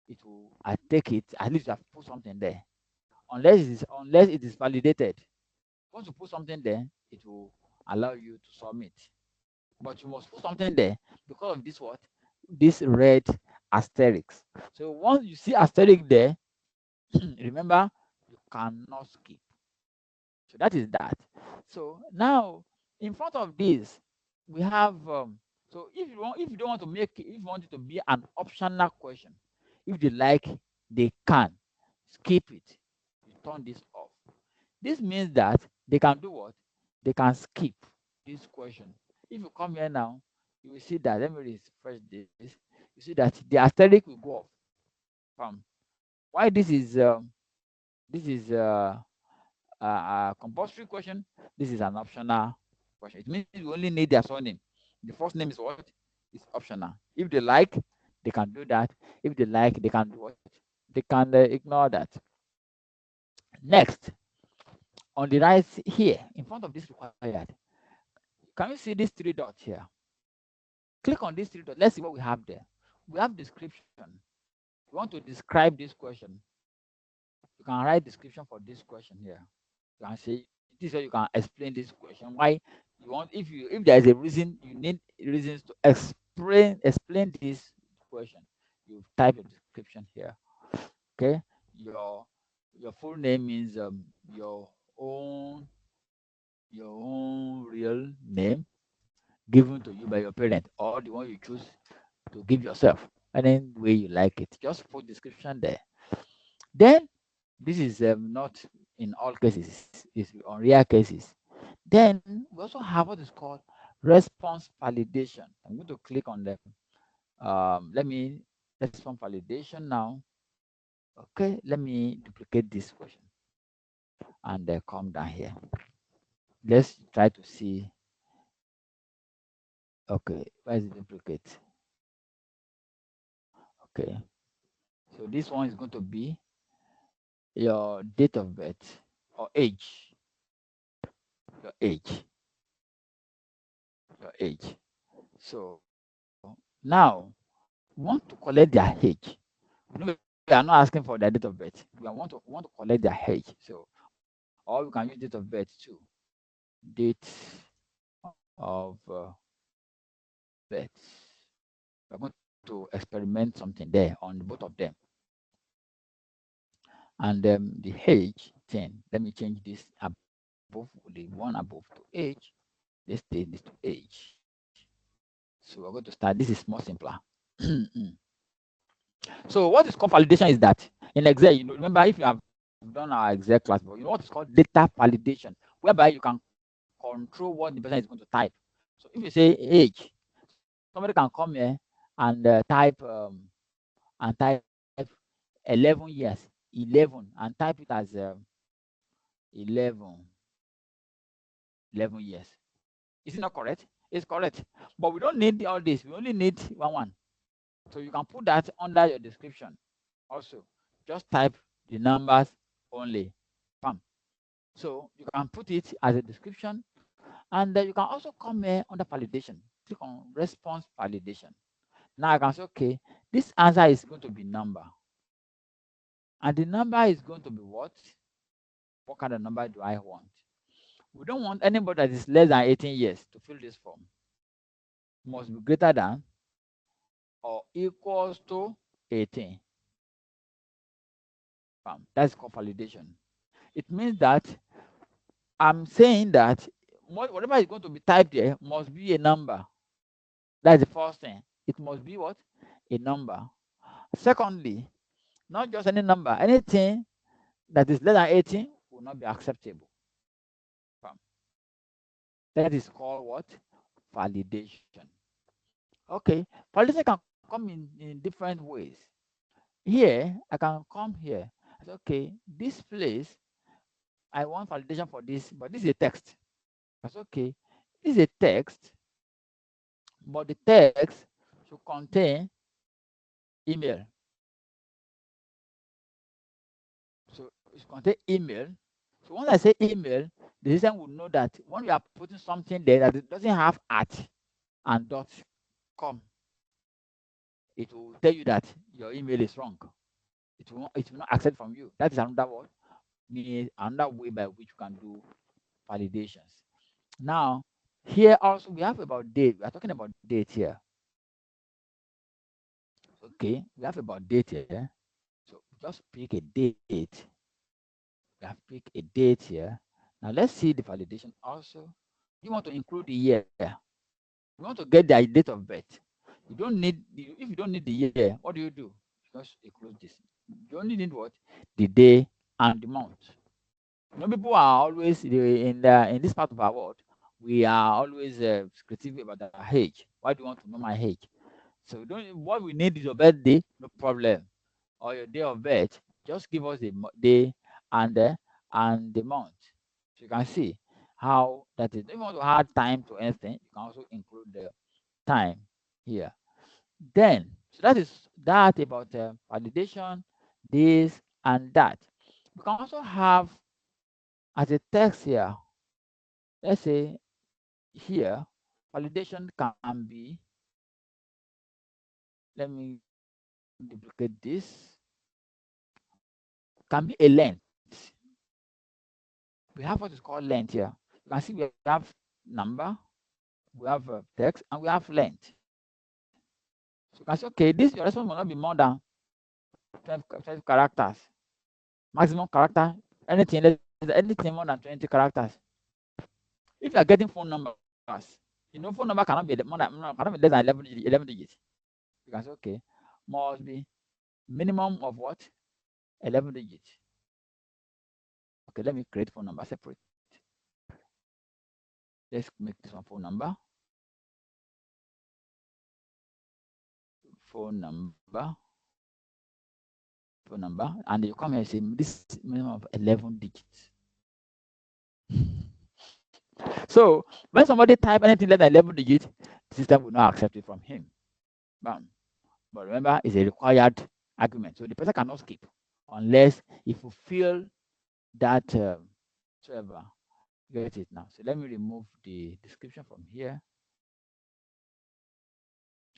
It will, I take it. At least you have put something there. Unless it is validated. Once you put something there, it will allow you to submit. But you must put something there because of this what? This red asterisk. So once you see asterisk there, remember you cannot skip. So that is that. So now in front of this, we have so if you don't want to make if you want it to be an optional question, if they like, they can skip it. You turn this off. This means that they can do what? They can skip this question. If you come here now, you will see that, let me refresh this. You see that the asterisk will go off. From why this is a compulsory question, this is an optional question. It means you only need their surname. The first name is what? It's optional. If they like, they can do that. If they like, they can do what? They can ignore that. Next, on the right here, in front of this required, can you see these three dots here? Click on these three dots. Let's see what we have there. We have description. We want to describe this question. You can write description for this question here. You can say this way you can explain this question. Why you want if there is a reason, you need reasons to explain this question. You type a description here. Okay. Your full name means your own real name given to you by your parent or the one you choose to give yourself any way you like it. Just put description there. Then this is not in all cases, it's on rare cases. Then we also have what is called response validation. I'm going to click on the let me response validation now. Okay, let me duplicate this question and come down here. Let's try to see. Okay, where is the duplicate? Okay, so this one is going to be your date of birth or age. Your age. Your age. So now we want to collect their age. No, we are not asking for their date of birth. We want to collect their age. So, or we can use date of birth too. Date of birth. We're going to experiment something there on both of them. And the age 10. Let me change this above the one above to age. Let's take this to age. So we're going to start. This is more simpler. So what is called validation is that in Excel, you know, remember if you have done our Excel class, but you know what is called data validation, whereby you can control what the person is going to type. So if you say age, somebody can come here and type 11 years, 11, and type it as 11, 11 years. Is it not correct? It's correct. But we don't need all this. We only need one. So you can put that under your description. Also, just type the numbers only. Bam. So you can put it as a description, and you can also come here under validation. Click on response validation. Now I can say, okay, this answer is going to be number, and the number is going to be what? What kind of number do I want? We don't want anybody that is less than 18 years to fill this form. Must be greater than or equals to 18. Bam. That's called validation. It means that I'm saying that whatever is going to be typed there must be a number. That's the first thing. It must be what? A number. Secondly, not just any number, anything that is less than 18 will not be acceptable. That is called what? Validation. Okay, validation can come in different ways. Here, I can come here. I say, okay, this place, I want validation for this, but this is a text. That's okay. This is a text, but the text should contain email. So it should contain email. So once I say email, the system will know that when you are putting something there that it doesn't have at and dot com, it will tell you that your email is wrong. It will not accept from you. That is another word, meaning another way by which you can do validations. Now, here also we have about date. We are talking about date here. Okay, we have about date here. So just pick a date. We have picked a date here. Now let's see the validation also. You want to include the year. You want to get the date of birth. You don't need if you don't need the year, what do? Just include this. You only need what? The day and the month. People are always in this part of our world. We are always secretive about our age. Why do you want to know my age? So don't. What we need is your birthday, no problem, or your day of birth. Just give us the day and the month. So you can see how that is. If you want to add time to anything, you can also include the time here. Then, so that is that about validation, this and that. We can also have as a text here. Let's say here, validation can be. Let me duplicate this. Can be a length. We have what is called length here. You can see we have number, we have text, and we have length. So you can say, okay, this your response will not be more than 12 characters. Maximum character, anything more than 20 characters. If you are getting phone numbers, phone number cannot be more than cannot be less than 11 digits. You can say, okay, must be minimum of what? 11 digits. Okay, let me create phone number separate. Let's make this one phone number. Phone number. Phone number. And you come here and say this minimum of 11 digits. So when somebody type anything less than 11 digits, the system will not accept it from him. Bam. But remember, it's a required argument. So the person cannot skip unless he fulfill that whatever. Get it now. So let me remove the description from here.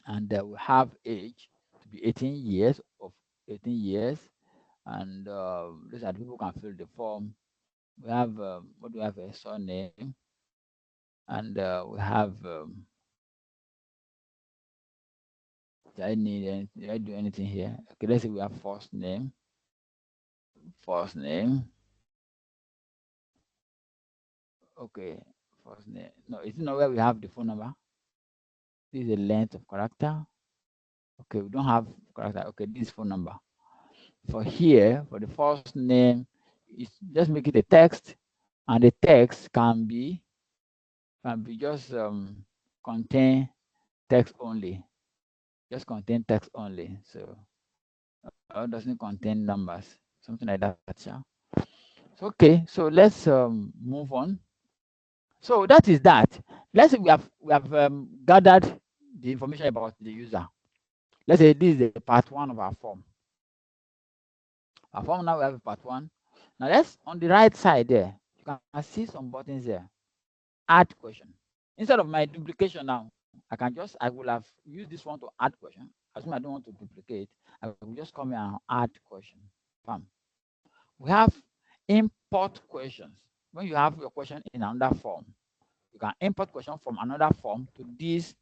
And we have age to be 18 years of 18 years. And those are the people who can fill the form. We have what do we have? A surname. And we have do I do anything here? Okay, let's say we have first name. First name. Okay, first name. No, it's not where we have the phone number. This is the length of character. Okay, we don't have character. Okay, this is phone number. For here, for the first name, it's just make it a text, and the text can be just contain text only. Just contain text only. So doesn't contain numbers, something like that. Yeah. So, okay, so let's move on. So that is that. Let's say we have gathered the information about the user. Let's say this is the part one of our form. Our form now we have part one. Now let's on the right side there, you can see some buttons there. Add question. Instead of my duplication now, I will have used this one to add question. Assume I don't want to duplicate, I will just come here and add question. Bam. We have import questions. When you have your question in another form, you can import question from another form to this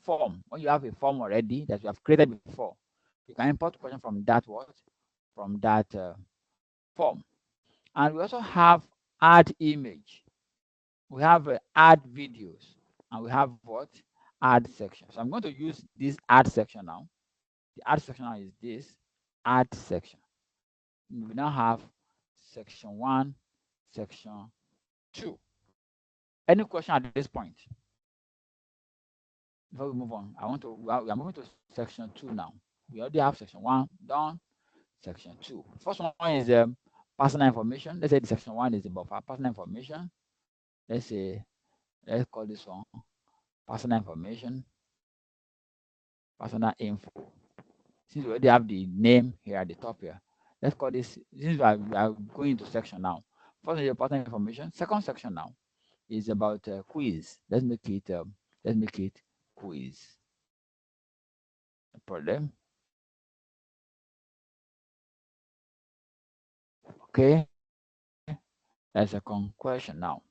form. When you have a form already that you have created before, you can import question from that form. And we also have add image. We have add videos, and we have what? add section. So I'm going to use this add section now. The add section now is this add section. We now have section 1, section 2. Any question at this point? Before we move on, we are moving to section 2 now. We already have section 1 done, section 2. First one is personal information. Let's say the section 1 is about personal information. Let's call this one personal information, personal info. Since we already have the name here at the top here, let's call this, since we are going into section now. First is personal information. Second section now is about quiz. Let's make it quiz. No problem. Okay, that's a question now.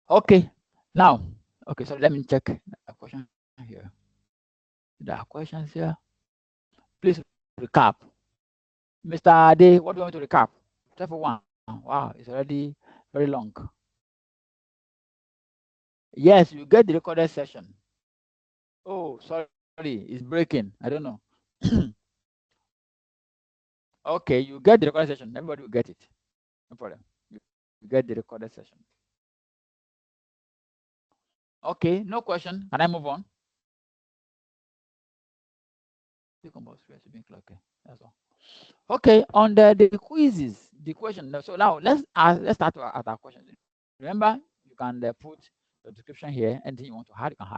Okay, now, okay, so let me check a question here. There are questions here. Please recap. Mr. Ade, what do you want to recap? Except for one. Wow, it's already very long. Yes, you get the recorded session. Oh, sorry, it's breaking. I don't know. Okay, you get the recorded session. Everybody will get it. No problem. You get the recorded session. Okay, no question. Can I move on? Okay, that's all. Okay, on the quizzes, the question. So now let's start at our questions. Remember, you can put the description here. Anything you want to add, you can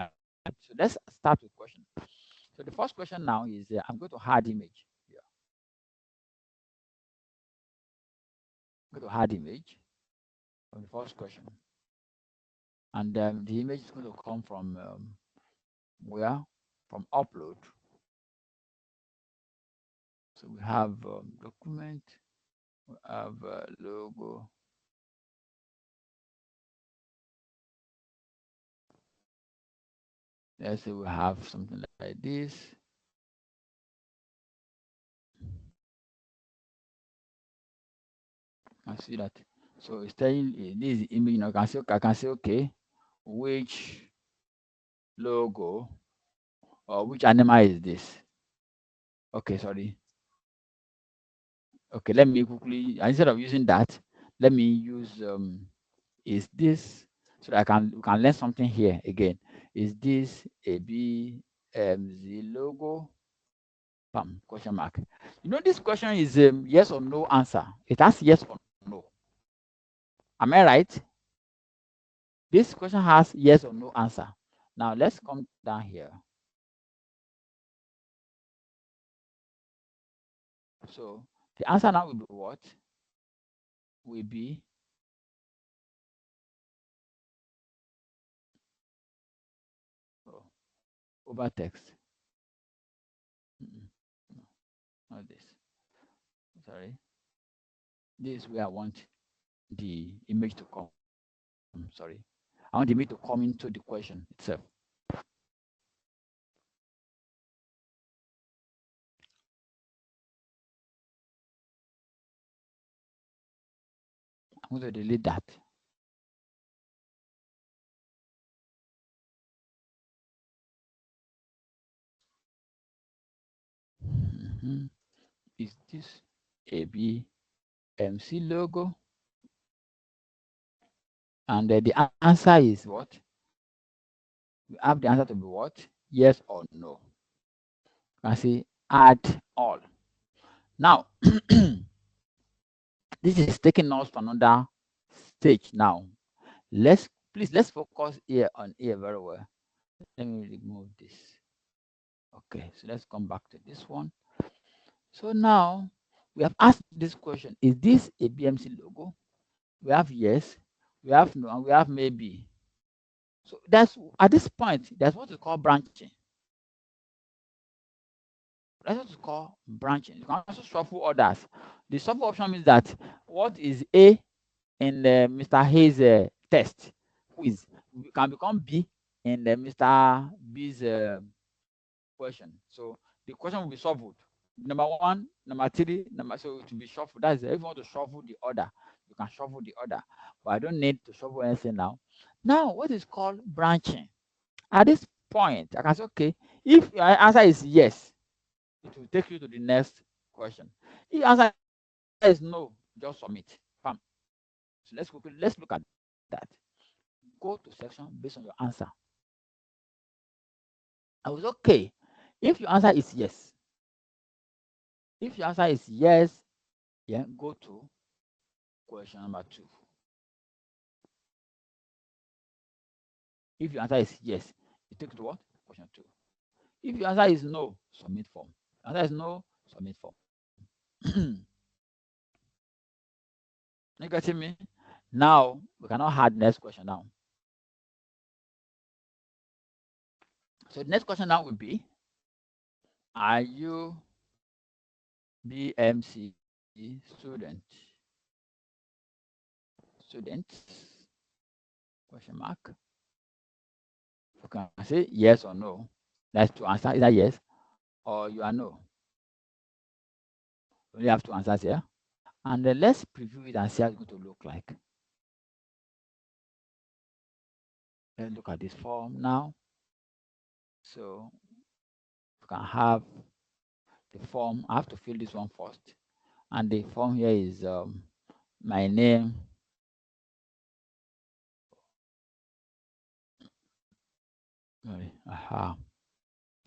add. So let's start with question. So the first question now is I'm going to add image. Yeah. I'm going to add image on the first question, and the image is going to come from where? From upload. So we have document, we have logo. Let's say we have something like this. I see that. So it's telling this image. You know, I can say okay, which logo or which animal is this? Okay, sorry. Okay, let me quickly, instead of using that, let me use is this, so that we can learn something here again. Is this a BMC logo? Question mark. You know, this question is yes or no answer. It has yes or no. Am I right? This question has yes or no answer. Now let's come down here. So the answer now will be what? Will be over text. No, not this. Sorry. This is where I want the image to come. Sorry. I want the image to come into the question itself. I'm going to delete that. Is this a BMC logo? And the answer is what? We have the answer to be what? Yes or no. I say add all. Now, this is taking us to another stage now. Let's focus here on here very well. Let me remove this. Okay, so let's come back to this one. So now we have asked this question: is this a BMC logo? We have yes, we have no, and we have maybe. So that's at this point, that's what we call branching. That's what we call branching. You can also shuffle orders. The shuffle option means that what is A in Mr. Hayes' test quiz can become B in Mr. B's question. So the question will be shuffled. Number 1, number 3, so to be shuffled. That's if you want to shuffle the order. You can shuffle the order, but I don't need to shuffle anything now. Now, what is called branching? At this point, I can say, okay, if your answer is yes, it will take you to the next question. If your answer is no, just submit. Bam. So let's look at that. Go to section based on your answer. I was okay. If your answer is yes, yeah, go to question number 2. If your answer is yes, you take to what? Question 2. If your answer is no, submit form. Answer is no, submit form. You getting me? Now we cannot add next question now. So the next question now will be, are you BMC student? Question mark. You can say yes or no. That's to answer. Is that yes or you are no? You only have two answers here. And then let's preview it and see how it's going to look like. Let's look at this form now. So you can have the form. I have to fill this one first. And the form here is my name. Sorry, I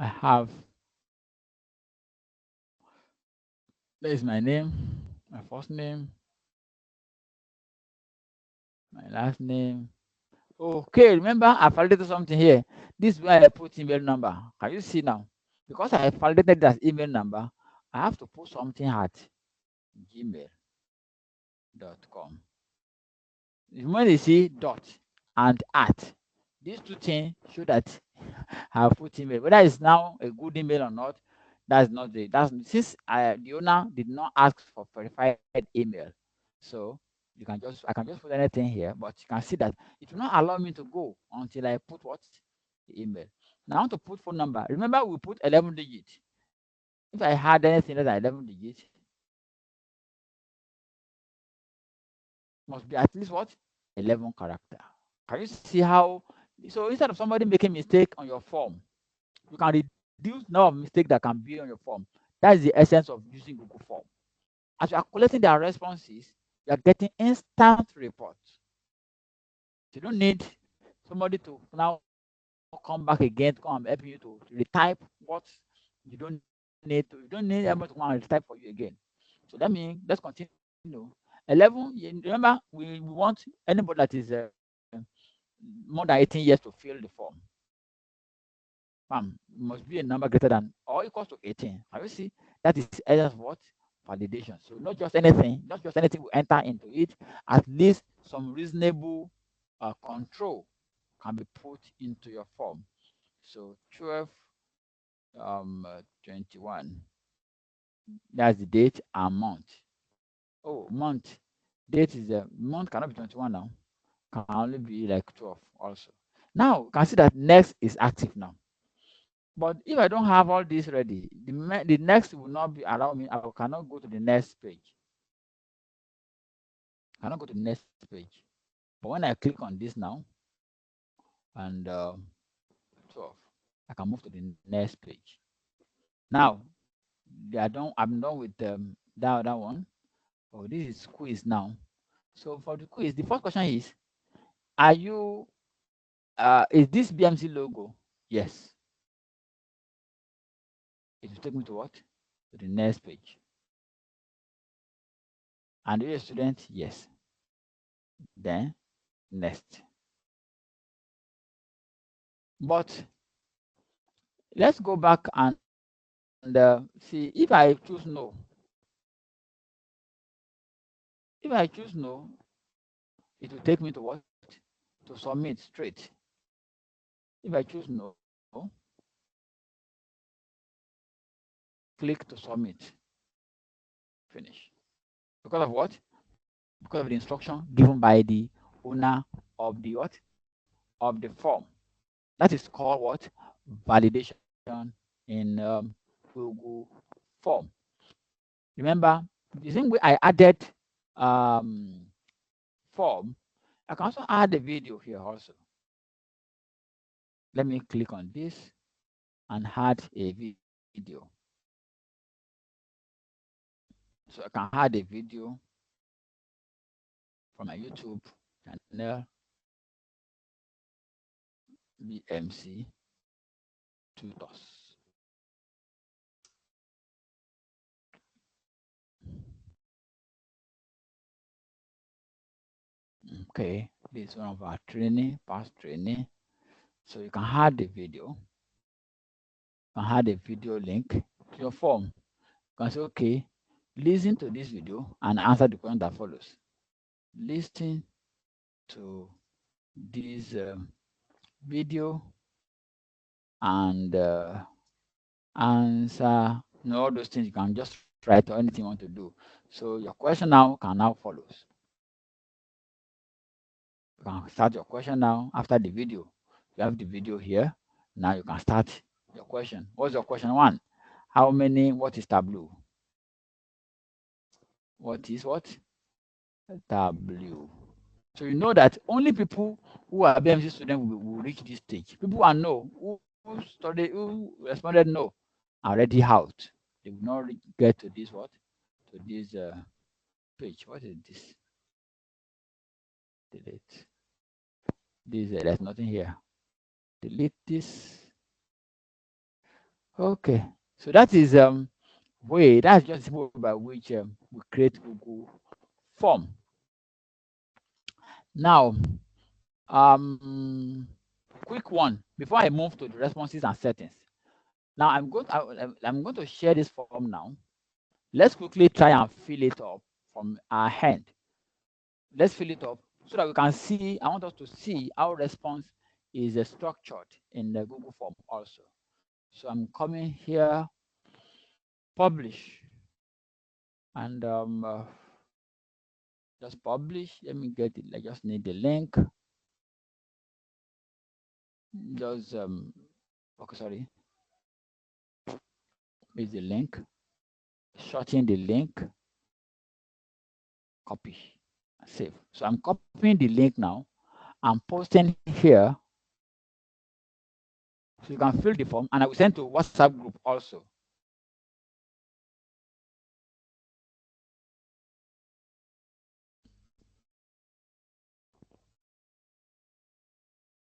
have there is my name, my first name, my last name. Okay, remember I validated something here. This is where I put email number. Can you see now? Because I validated that email number, I have to put something at gmail.com. When you see dot and at, these two things show that I have put email. Whether it's now a good email or not, that's not the since the owner did not ask for verified email. So I can just put anything here, but you can see that it will not allow me to go until I put what? The email. Now I want to put phone number. Remember we put 11 digits. If I had anything less than 11 digits, must be at least what? 11 character. Can you see how? So instead of somebody making mistake on your form, you can reduce number of mistake that can be on your form. That is the essence of using Google Form. As you are collecting their responses, you are getting instant reports. You don't need somebody to now come back again to come and help you to retype what you don't need to. You don't need anybody to come and retype for you again. So that means let's continue. 11. Remember, we want anybody that is more than 18 years to fill the form. Must be a number greater than or equals to 18. Can you see? That is essence of what? Validation. So not just anything will enter into it. At least some reasonable control can be put into your form. So 12 21. That's the date and month. Oh, month. Date is a month cannot be 21 now. Can only be like 12 also. Now you can see that next is active now. But if I don't have all this ready, the next will not be allow me. I cannot go to the next page. I cannot go to the next page. But when I click on this now and 12, I can move to the next page. Now, I'm done with that other one. Oh, this is quiz now. So for the quiz, the first question is, are you is this BMC logo? Yes. It will take me to what? To the next page. And are you a student? Yes. Then next. But let's go back and see if I choose no. If I choose no, it will take me to what? To submit straight. If I choose no, click to submit. Finish. Because of what? Because of the instruction given by the owner of the what? Of the form. That is called what? Validation in Google Form. Remember, the same way I added form, I can also add a video here also. Let me click on this and add a video. So I can add a video from my YouTube channel, BMC Tutors. Okay, this is one of our training, past training. So you can add the video. You can add a video link to your form. You can say, okay, listen to this video and answer the question that follows. Listen to this video and answer, all those things. You can just write or anything you want to do. So your question now can now follows. You can start your question now after the video. You have the video here. Now you can start your question. What's your question one? How many? What is tableau? What is what? Tableau. So you know that only people who are BMC students will reach this stage. People who know who responded no are already out. They will not get to this what? To this page. What is this? Delete. This there's nothing here. Delete this. Okay. So that is way. That's just the way by which we create Google form. Now, quick one before I move to the responses and settings. Now I'm going to share this form now. Let's quickly try and fill it up from our hand. Let's fill it up so that we can see. I want us to see how response is structured in the Google form also. So I'm coming here, publish, and just publish. Let me get it. I just need the link. Just okay, sorry. Is the link. Shorten the link. Copy. Save. So I'm copying the link now. I'm posting here. So you can fill the form, and I will send to WhatsApp group also.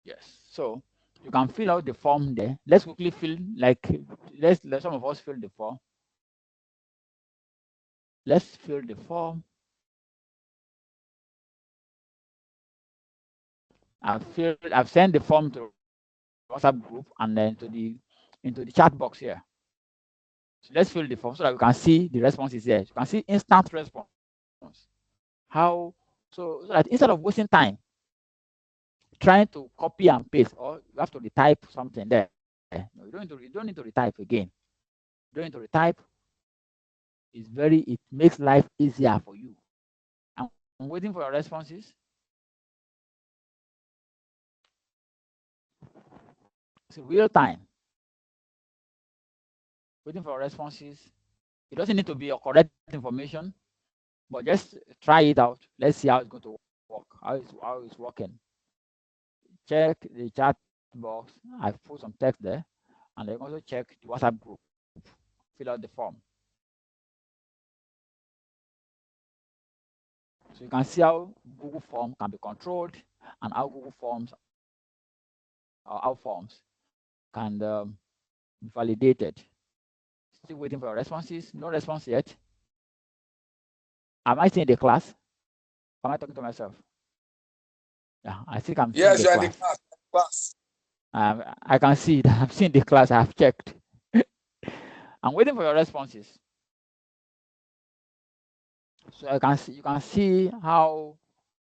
Yes. So you can fill out the form there. Let's quickly fill, like, let some of us fill the form. Let's fill the form. I've sent the form to WhatsApp group and then into the chat box here. So let's fill the form so that we can see the responses here. You can see instant response. How so that instead of wasting time trying to copy and paste, or you have to retype something there. No, you don't need to retype again. You don't need to retype. It makes life easier for you. I'm waiting for your responses. It's real time. Waiting for your responses. It doesn't need to be your correct information, but just try it out. Let's see how it's going to work. How it's working. Check the chat box. I've put some text there, and then also check the WhatsApp group. Fill out the form. So you can see how Google Form can be controlled and how Google Forms or how forms can be validated. Still waiting for your responses. No response yet. Am I still in the class? Am I talking to myself? Yeah, I think I'm seeing the class. I can see that I'm seeing the class. I have checked. I'm waiting for your responses. So you can see how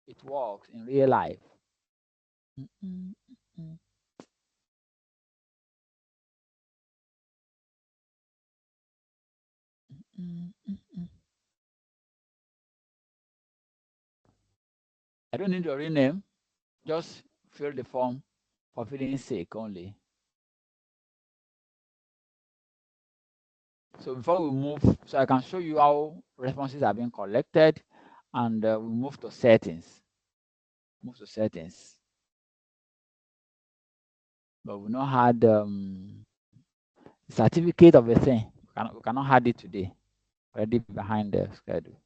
it works in real life. I don't need your real name. Just fill the form for filling sake only. So before we move, so I can show you how responses are being collected, and we move to settings. move to settings. But we not had certificate of a thing. We cannot have it today. Already behind the schedule.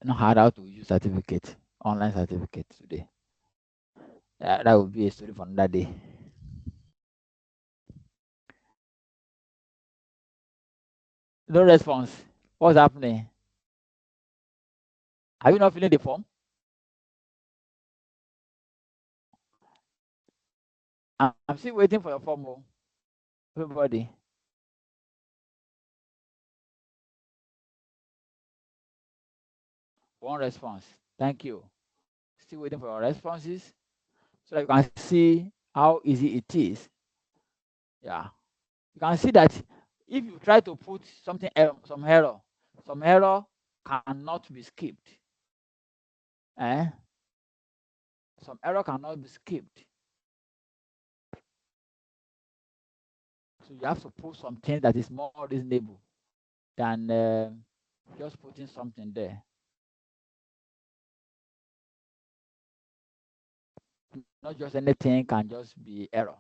Not hard how to use certificate, online certificate today. That would be a story for another day. No response. What's happening? Are you not filling the form? I'm still waiting for your form. Oh. Everybody. One response. Thank you. Still waiting for your responses so that you can see how easy it is. Yeah. You can see that if you try to put something some error cannot be skipped. Some error cannot be skipped. So you have to put something that is more reasonable than just putting something there. Not just anything can just be error.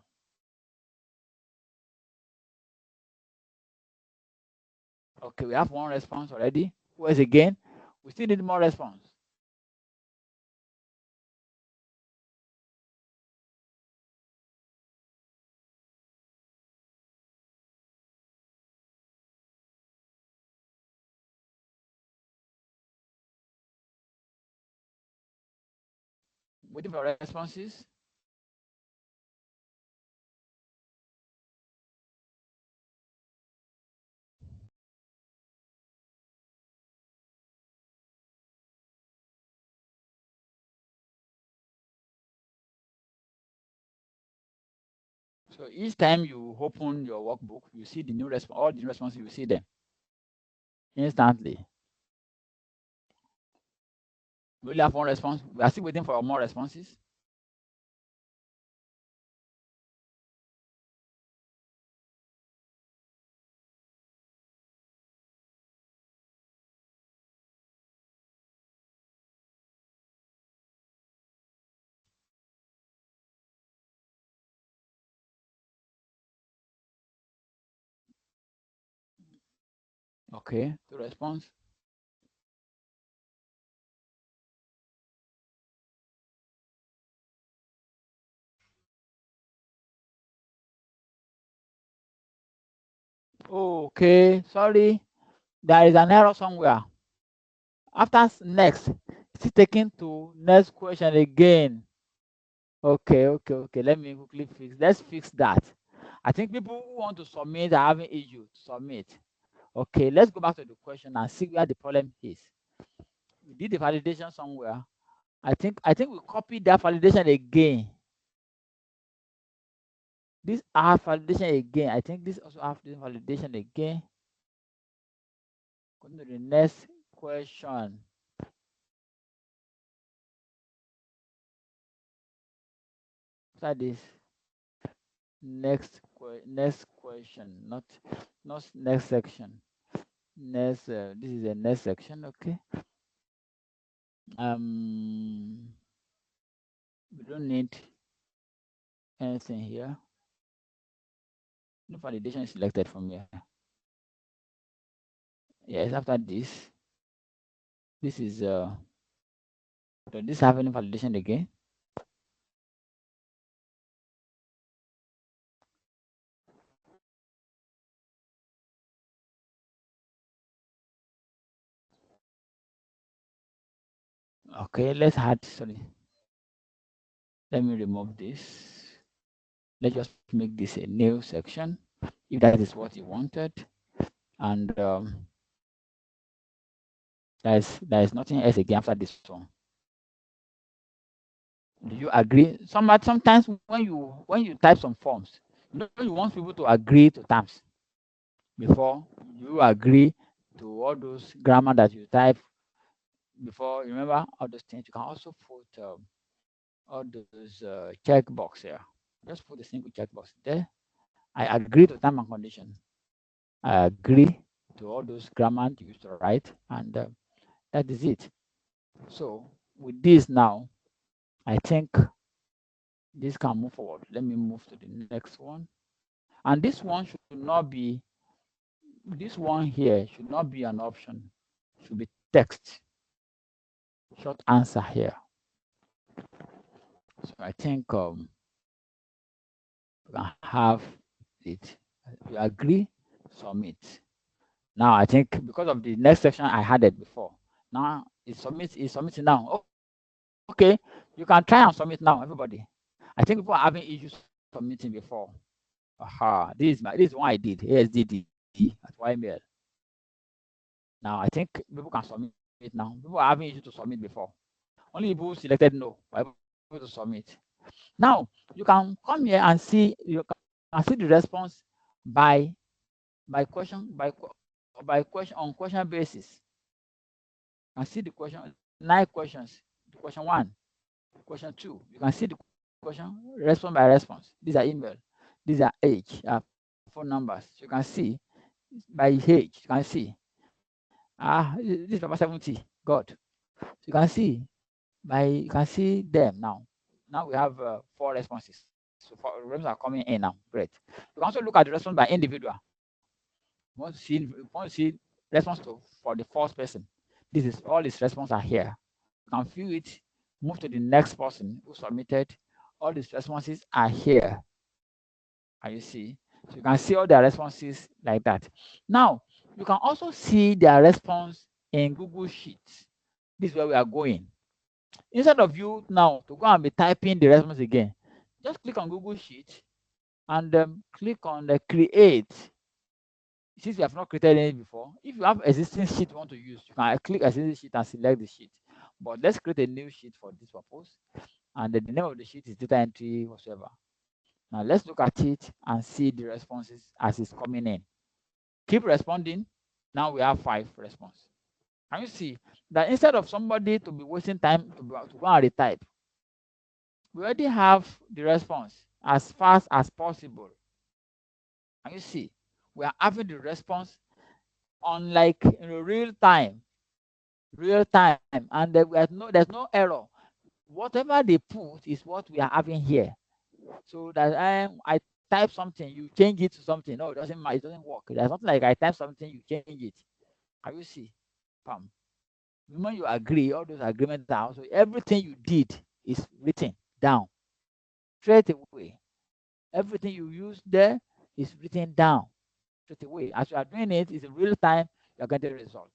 Okay, we have one response already. Where's again? We still need more response. Waiting for responses. So each time you open your workbook, you see the new response, all the new responses, you see them instantly. We only have one response. We are still waiting for more responses. Okay, the response. Okay, sorry. There is an error somewhere. After next, still taking to next question again. Okay. Let me quickly fix. Let's fix that. I think people who want to submit are having issue to submit. Okay, let's go back to the question and see where the problem is. We did the validation somewhere. I think we copied that validation again. This have validation again. I think this also have this validation again. Go to the next question. After this, next question, not next section. Next, this is the next section. Okay. We don't need anything here. No validation is selected from here. Yes, after this is does this have any validation again? Okay, let's add, sorry. Let me remove this. Let's just make this a new section if that is what you wanted. And there is nothing else again after this one. Do you agree? Sometimes when you type some forms, you want people to agree to terms before you agree to all those grammar that you type before. Remember all those things. You can also put all those checkbox here. Just put a single checkbox there. I agree to term and condition. I agree to all those grammar you used to write, and that is it. So with this now, I think this can move forward. Let me move to the next one. And this one should not be, this one here should not be an option. It should be text. Short answer here. So I think we can have it. You agree? Submit. Now I think because of the next section I had it before. Now it's submitting now. Okay, you can try and submit now, everybody. I think people are having issues submitting before. Aha, this is one I did. ASDD at YML. Now I think people can submit it now. People are having issues to submit before. Only people who selected no are able to submit. Now you can come here and see, you can see the response by question on question basis. You can see the question, 9 questions. The question 1, question 2. You can see the question response by response. These are email. These are age, phone numbers. You can see by age. You can see. This is number 70. God. So you can see you can see them now. Now we have 4 responses. So 4 responses are coming in now. Great. You can also look at the response by individual. You want to see response for the first person. This is all his responses are here. You can view it, move to the next person who submitted. All these responses are here. Can you see? So you can see all their responses like that. Now, you can also see their response in Google Sheets. This is where we are going. Instead of you now to go and be typing the response again, just click on Google Sheet and click on the create. Since you have not created any before, if you have existing sheet you want to use, you can click existing sheet and select the sheet. But let's create a new sheet for this purpose. And the name of the sheet is data entry whatsoever. Now let's look at it and see the responses as it's coming in. Keep responding. Now we have 5 responses. Can you see that instead of somebody to be wasting time to go and retype, we already have the response as fast as possible. Can you see? We are having the response on like in real time, and there's no error. Whatever they put is what we are having here. So that I type something, you change it to something. No, it doesn't matter. It doesn't work. There's nothing like I type something, you change it. Can you see? Bam. When you agree, all those agreements are also everything you did is written down straight away. Everything you use there is written down straight away. As you are doing it, it's in real time, you're getting the result.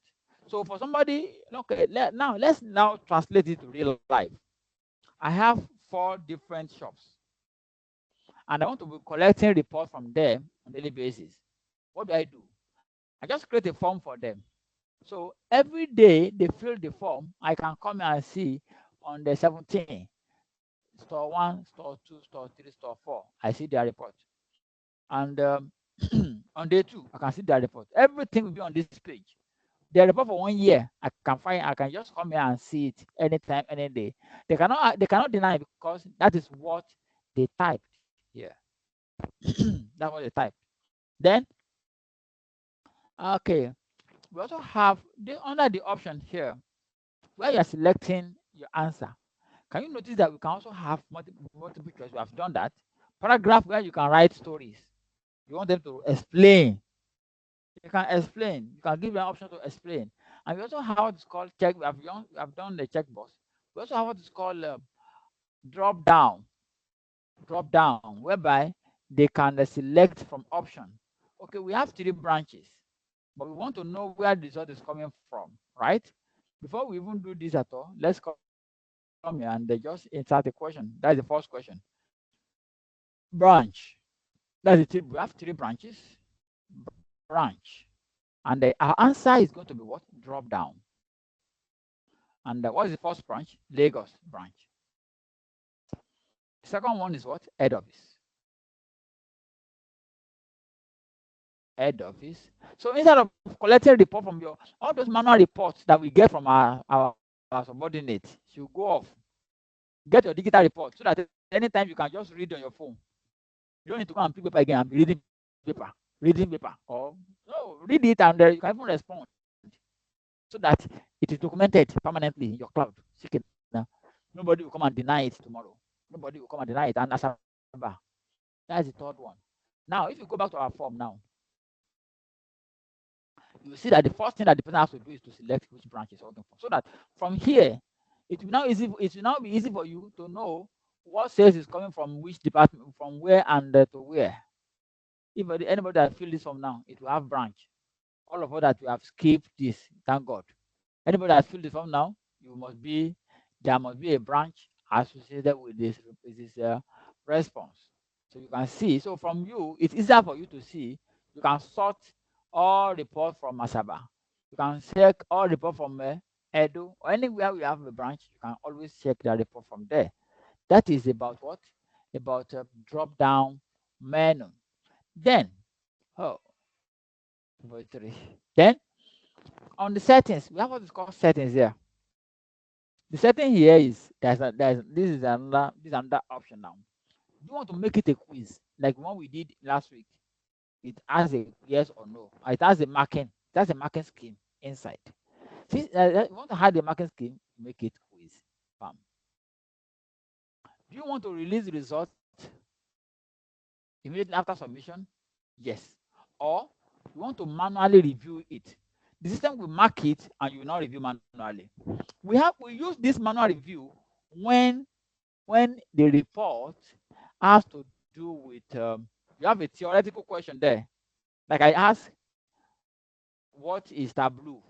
So for somebody, okay, now let's now translate it to real life. I have 4 different shops, and I want to be collecting reports from them on a daily basis. What do? I just create a form for them. So every day they fill the form, I can come and see on the 17th, store 1, store 2, store 3, store 4. I see their report. And on day 2, I can see their report. Everything will be on this page. Their report for 1 year, I can just come here and see it anytime, any day. They cannot deny it because that is what they typed here. That's what they typed. Then, okay, we also have under the option here where you are selecting your answer. Can you notice that we can also have multiple choice? We have done that. Paragraph where you can write stories. You want them to explain. You can explain. You can give them an option to explain. And we also have what is called check. We have done the checkbox. We also have what is called drop down. Drop down, whereby they can select from option. Okay, we have 3 branches, but we want to know where the result is coming from, right? Before we even do this at all, let's come here and they just insert a question. That's the first question. Branch. That's it. We have 3 branches. Branch. And our answer is going to be what? Drop down. And what is the first branch? Lagos branch. The second one is what? Head office. Head office. So instead of collecting report from all those manual reports that we get from our subordinates, you go off. Get your digital report so that anytime you can just read on your phone. You don't need to go and pick paper again and be reading paper. Or no, read it and you can even respond so that it is documented permanently in your cloud. nobody will come and deny it tomorrow. Nobody will come and deny it. And Asaba, that's the third one. Now, if you go back to our form now, you will see that the first thing that the person has to do is to select which branch is holding for. So that from here, it will now be easy for you to know what sales is coming from which department, from where and to where. If anybody that fill this form now, it will have branch. All of us that we have skipped this, thank God. Anybody that fill this form now, there must be a branch associated with this response. So you can see. So from you, it's easier for you to see. You can sort all report from Asaba. You can check all report from Edo or anywhere we have a branch. You can always check the report from there. That is about what? About drop down menu. Then, oh, number 3. Then on the settings, we have what is called settings here. The setting here is this is another option now. You want to make it a quiz like one we did last week. It has a yes or no. It has a marking. It has a marking scheme inside. Since you want to hide the marking scheme, make it quiz. Bam. Do you want to release the result immediately after submission? Yes. Or you want to manually review it. The system will mark it and you will not review manually. We use this manual review when the report has to do with you have a theoretical question there. Like I ask, what is Tableau?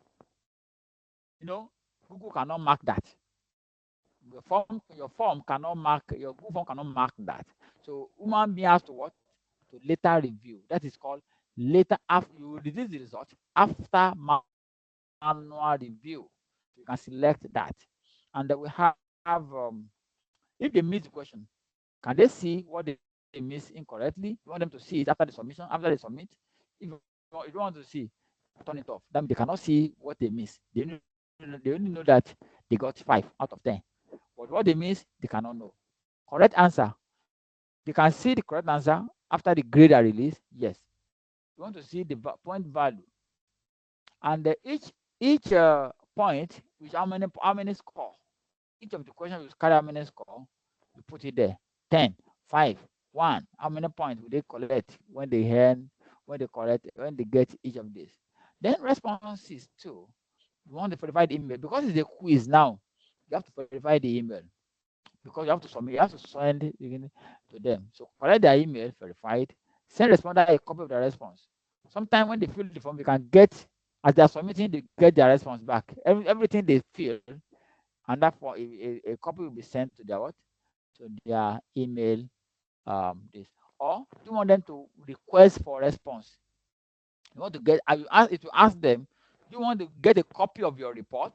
Google cannot mark that. Your Google form cannot mark that. So human being has to what? To later review. That is called later after you release the result after manual review. You can select that. And then we have if they miss the question, can they see what they miss incorrectly? You want them to see it after the submission, after they submit. If you don't want to see, turn it off. Then they cannot see what they miss. They only know that they got 5 out of 10. But what they miss, they cannot know. Correct answer. They can see the correct answer after the grade are released. Yes. You want to see the point value. And each point with how many score. Each of the questions will carry how many score. You put it there. 10, 5, 1. How many points will they collect when they get each of these? Then responses too. You want to verify the email because it's a quiz now. You have to verify the email because you have to submit. You have to send it to them. So collect their email verified. Send responder a copy of the response. Sometimes when they fill the form, you can get as they are submitting, they get their response back. Everything they fill, and therefore a copy will be sent to their what? To their email. This or you want them to request for response. You want to get ask them, do you want to get a copy of your report?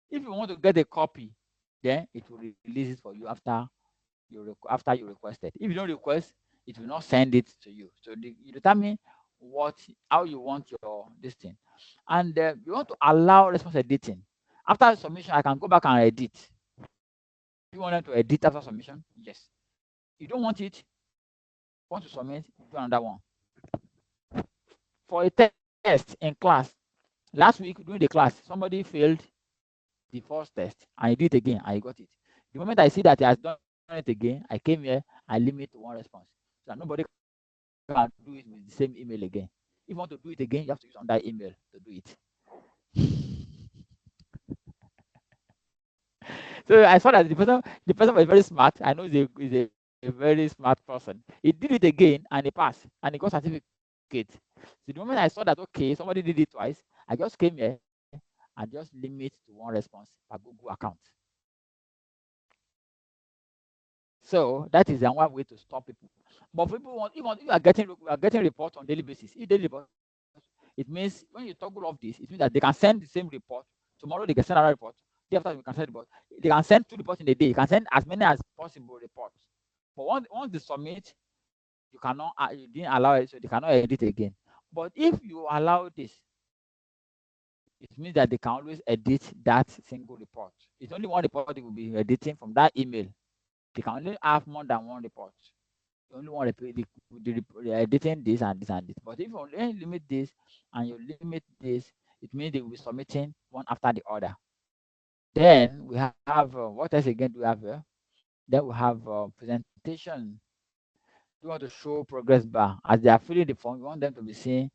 If you want to get a copy, then it will release it for you after you requested. If you don't request, it will not send it to you. So you determine how you want your this thing, and you want to allow response editing. After submission, I can go back and edit. You want them to edit after submission? Yes. You don't want it, want to submit, do another one. For a test in class, last week during the class, somebody failed the first test and he did it again and he got it. The moment I see that he has done it again, I came here, I limit to one response. So that nobody can do it with the same email again. If you want to do it again, you have to use another email to do it. So I saw that the person was very smart. I know he's a very smart person. He did it again and he passed and he got certificate. So the moment I saw that okay, somebody did it twice, I just came here and just limit to one response per Google account. So that is one way to stop people. But people want, even if you are getting reports on daily basis, if daily report, it means when you toggle off this, it means that they can send the same report. Tomorrow they can send another report. Day after we can send report. They can send 2 reports in a day. You can send as many as possible reports. But once they submit, you didn't allow it, so they cannot edit again. But if you allow this, it means that they can always edit that single report. It's only one report they will be editing from that email. They can only have more than one report. You only want to editing this and this and this. But if you only limit this and you limit this, it means they will be submitting one after the other. Then we have what else again do we have here? Then we have presentation. You want to show progress bar as they are filling the form. You want them to be seeing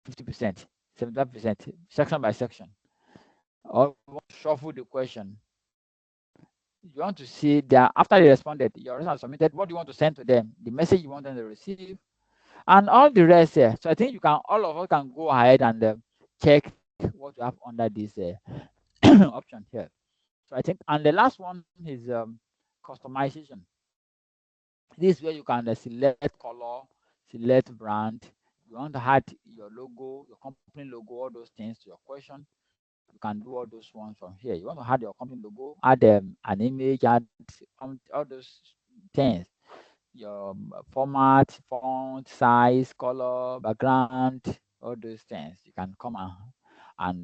50%, 75%, section by section. Or you want to shuffle the question. You want to see that after they responded, your response submitted. What do you want to send to them? The message you want them to receive, and all the rest here. So I think you can all of us can go ahead and check what you have under this option here. So I think, and the last one is customization. This is where you can select color, select brand. You want to add your logo, your company logo, all those things to your question. You can do all those ones from here. You want to add your company logo, add an image, add all those things. Your format, font, size, color, background, all those things. You can come and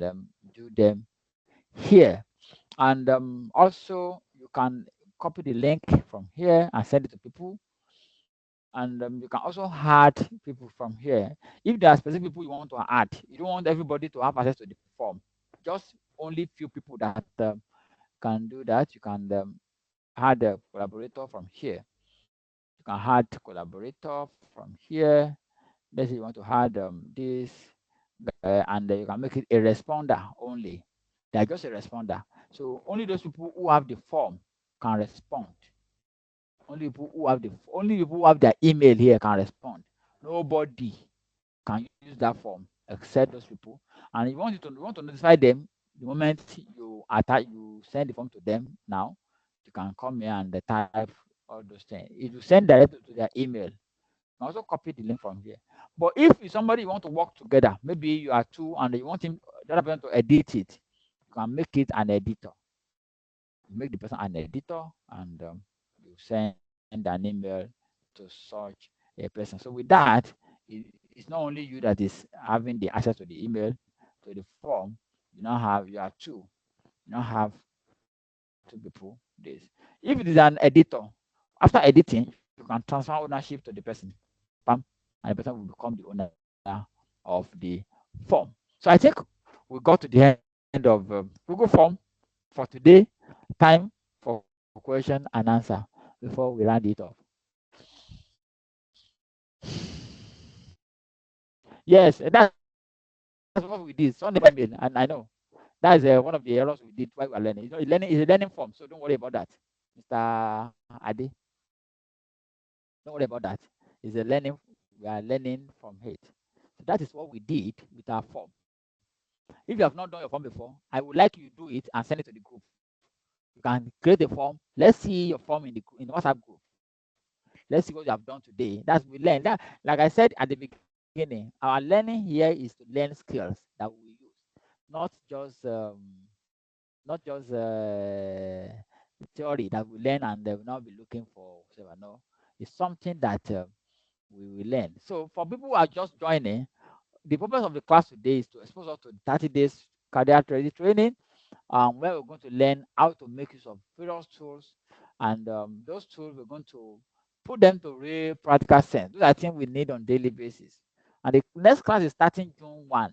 do them here. And also, you can copy the link from here and send it to people. And you can also add people from here. If there are specific people you want to add, you don't want everybody to have access to the form. Just only few people that can do that. You can add a collaborator from here. You can add collaborator from here. Let's say you want to add this, and you can make it a responder only. They're just a responder. So only those people who have the form can respond. Only people who have their email here can respond. Nobody can use that form except those people. And you want to notify them the moment you send the form to them now. You can come here and type all those things. It will send directly to their email. You can also copy the link from here. But if it's somebody you want to work together, maybe you are two and you want the other person to edit it, you can make it an editor. You make the person an editor, and you send an email to such a person. So with that, it's not only you that is having the access to the email, to the form. You are two. You now have two people. This. If it is an editor, after editing, you can transfer ownership to the person. Pam, and the person will become the owner of the form. So I think we got to the end of Google Form for today. Time for question and answer before we round it off. Yes, that's what we did. Some never email, and I know that's one of the errors we did while we are learning. Learning is a learning form, so don't worry about that, Mr. Ade. Don't worry about that. It's a learning. We are learning from it. So that is what we did with our form. If you have not done your form before, I would like you to do it and send it to the group. You can create a form. Let's see your form in the WhatsApp group. Let's see what you have done today. That's we learn. That, like I said at the beginning, our learning here is to learn skills that we will use, not just theory that we learn and they will not be looking for whatever. No, it's something that we will learn. So for people who are just joining, the purpose of the class today is to expose us to 30 days career ready training, where we're going to learn how to make use of various tools, and those tools we're going to put them to real practical sense. Those are things we need on daily basis. And the next class is starting June 1.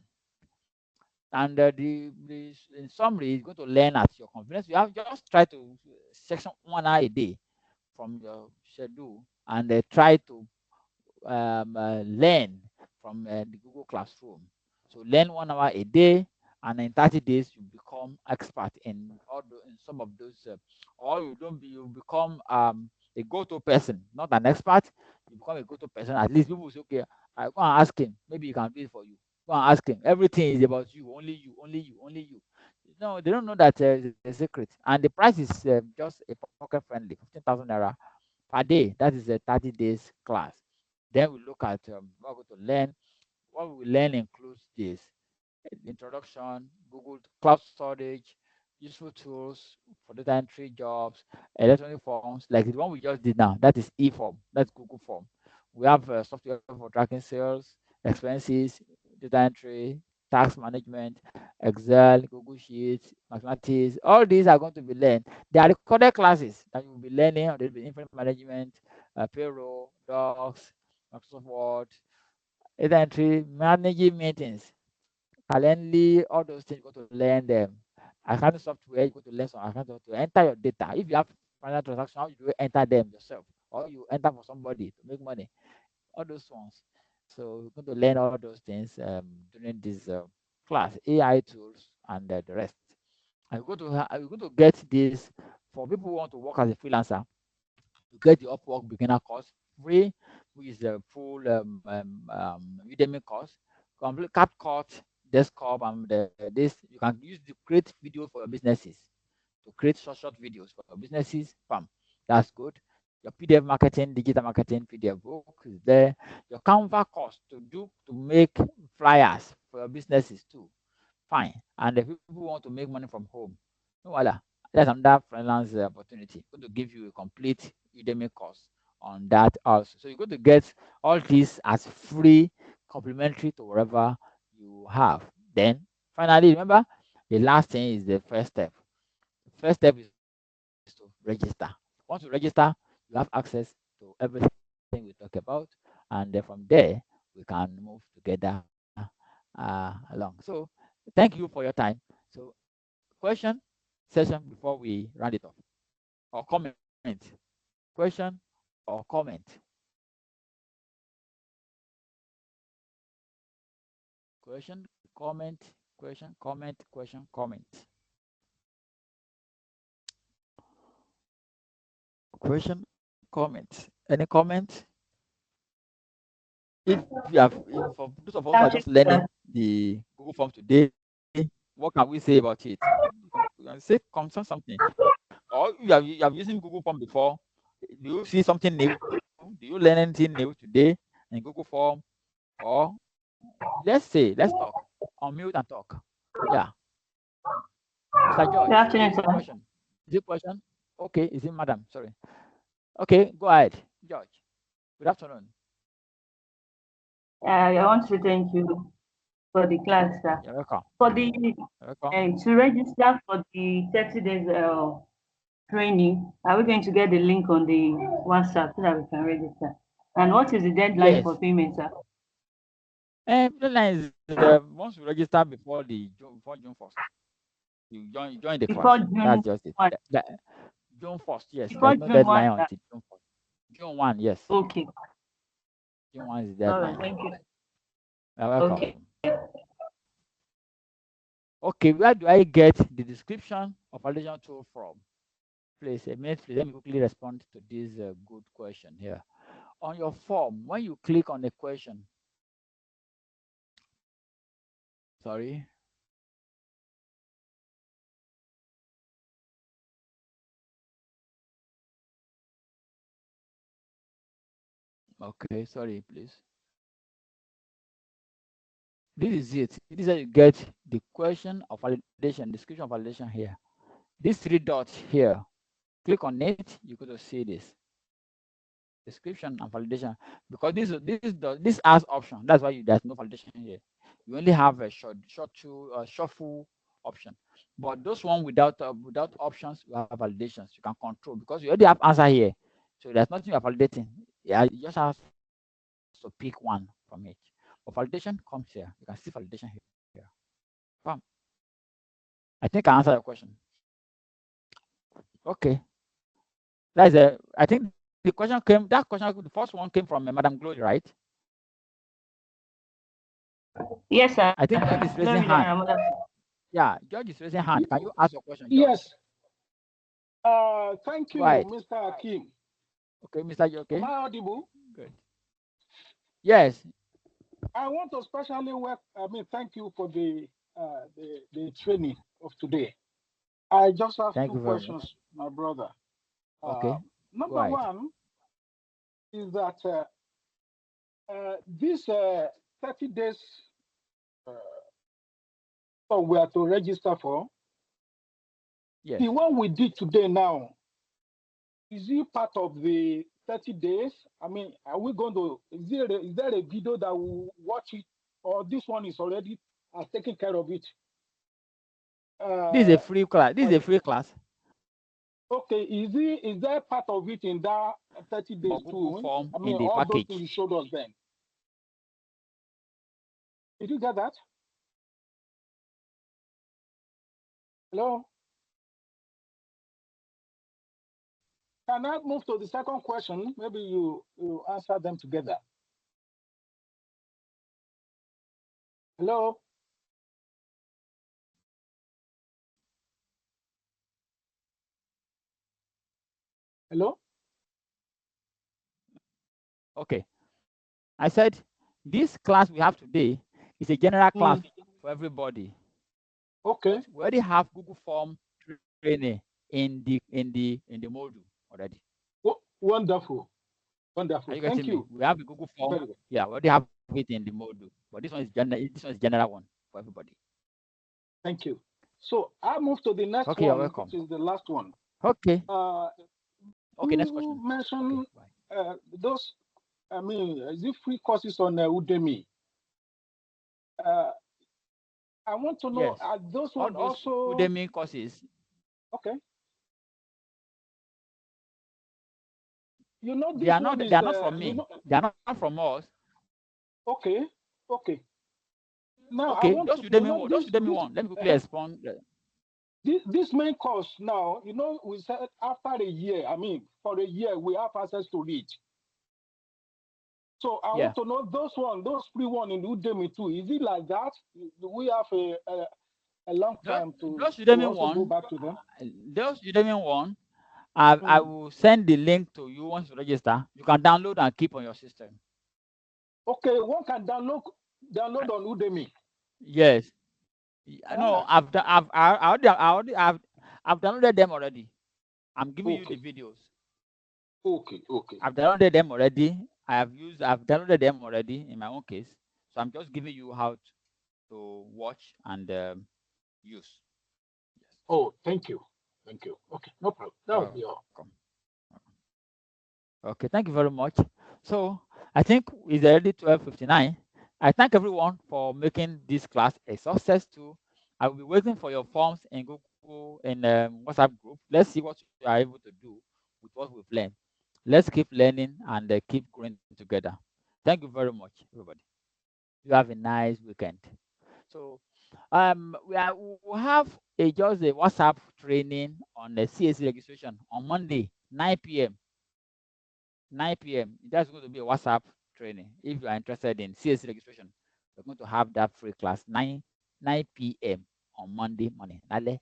And in summary, is going to learn at your convenience. You have just try to section 1 hour a day from your schedule, and try to learn from the Google Classroom. So learn 1 hour a day, and in 30 days you become expert in in some of those, or you don't be you become a go-to person, not an expert. You become a go-to person. At least people will say, okay, I go and ask him. Maybe he can do it for you. Go and ask him. Everything is about you, only you, only you, only you. No, they don't know that it's a secret. And the price is just a pocket friendly, 15,000 naira per day. That is a 30 days class. Then we look at what we're going to learn. What we learn includes this: introduction, Google Cloud storage, useful tools for data entry jobs, electronic forms, like the one we just did now. That is e-form. That's Google Form. We have software for tracking sales, expenses, data entry, tax management, Excel, Google Sheets, mathematics. All these are going to be learned. They are recorded classes that you will be learning. There will be information management, payroll, docs, Microsoft Word, data entry, managing meetings, Calendly, all those things, you got to learn them. accounting software, you go to learn some accounting software, enter your data. If you have financial transaction, how you do enter them yourself, or you enter for somebody to make money. All those ones. So we're going to learn all those things during this class, AI tools and the rest. I'm going to get this for people who want to work as a freelancer. You get the Upwork beginner course free, which is a full Udemy course. Complete CapCut, desktop, and this you can use to create videos for your businesses, to create short videos for your businesses. Bam, that's good. Your PDF marketing, digital marketing, PDF book is there. Your Canva course to make flyers for your businesses too. Fine. And the people who want to make money from home, no voila, that's another freelance opportunity. Going to give you a complete Udemy course on that also. So you're going to get all these as free, complimentary to wherever you have. Then finally, remember, the last thing is the first step. The first step is to register. Once you register, you have access to everything we talk about, and then from there we can move together along. So thank you for your time. So question session before we round it off, or comment. Question or comment. Question, comment, question, comment, question, comment. Question, comment. Any comment? If you have, if for those of us who are just learning the Google Form today, what can we say about it? You can say concern something. Or you have using Google Form before. Do you see something new? Do you learn anything new today in Google Form? Or let's talk. Unmute and talk. Yeah. Mr. Good George, afternoon, sir. question. Is it question? Okay, is it madam? Sorry. Okay, go ahead. George. Good afternoon. I want to thank you for the class, sir. You're welcome. For the You're welcome. to register for the 30 days training, are we going to get the link on the WhatsApp so that we can register? And what is the deadline Yes. for payment, sir? Deadline is once you register before June 1st. You join the Before class. June That's just it. 1. June 1st, yes. Before There's no June 1, deadline sir. until June 1st. June 1, yes. Okay. June 1 is the All right. deadline. Thank you. You're welcome. Okay. Okay, where do I get the description of validation tool from? Please, a minute, please. Let me quickly respond to this good question here. On your form, when you click on the question, sorry. Okay, sorry, please. This is it. This is how you get the question of validation, description of validation here. These three dots here, click on it, you're going to see this description and validation, because this has option. That's why there's no validation here. You only have a shuffle option. But those one without options, you have validations. You can control because you already have answer here, so there's nothing you're validating. Yeah, you just have to pick one from it. But validation comes here. You can see validation here. Bam. I think I answered your question. Okay. That's a. I think the question came. That question, the first one came from Madam Glory, right? Yes, sir. I think George is raising hand. Yeah, George is raising hand. Can you ask your question, George? Yes. Thank you, Mr. Hakim. Okay, Mr. You okay? Am I audible? Good. Yes. I want to especially thank you for the training of today. I just have two questions, my brother. Okay. Number one is that this 30 days we are to register for. Yes. The one we did today now, is it part of the 30 days? I mean, are we going to, is there a video that will watch it, or this one is already taking care of it? This is a free class. This is a free class. Okay, is there part of it in that 30 days too? Form I mean, in the all package. those things you showed us then. Did you get that? Hello? Can I move to the second question? Maybe you answer them together. Hello? Hello? Okay. I said this class we have today is a general class for everybody. Okay. We already have Google Form training in the module already. Wonderful. Are Wonderful. you Thank getting me? you. We have the Google Form. Very good. Yeah, we already have it in the module. But this one is general. This one is general one for everybody. Thank you. So I move to the next Okay, you're one, welcome. which is the last one. Okay. Uh, Okay, next you question. mentioned Okay, those, I mean, is it free courses on Udemy? I want to know, yes. are those All one those also, Udemy courses, okay. You know, they this are not one is, from you me. know, They are not from us. okay, okay. Now I Okay, want those to, you Udemy know, one. Those Udemy one. Let me quickly explain. this main course now, you know, we said after a year, I mean, for a year, we have access to it. So I Yeah. want to know those free one in Udemy too. Is it like that? Do we have a long time Those to Udemy also go one. back to them? Those Udemy one. I will send the link to you once you register. You can download and keep on your system. Okay, one can download on Udemy. Yes. No, I've downloaded them already. I'm giving you the Okay, videos. okay, okay. I've downloaded them already. I've downloaded them already in my own case. So I'm just giving you how to watch and use. Yes. Oh, thank you. Thank you. Okay, no problem. That would be all. Welcome. Okay, thank you very much. So I think it's already 12:59. I thank everyone for making this class a success too. I will be waiting for your forms in Google in WhatsApp group. Let's see what you are able to do with what we've learned. Let's keep learning and keep growing together. Thank you very much, everybody. You have a nice weekend. So we'll have just a WhatsApp training on the CAC registration on Monday, 9 p.m. 9 p.m. That's going to be a WhatsApp training. If you are interested in CAC registration, we're going to have that free class 9 p.m. on Monday morning. In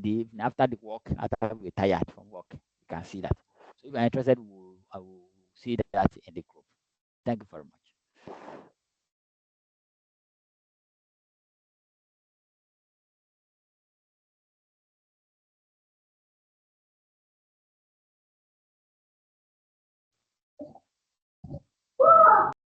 the evening, after the work, after we're tired from work, you can see that. So if you are interested, I will see that in the group. Thank you very much.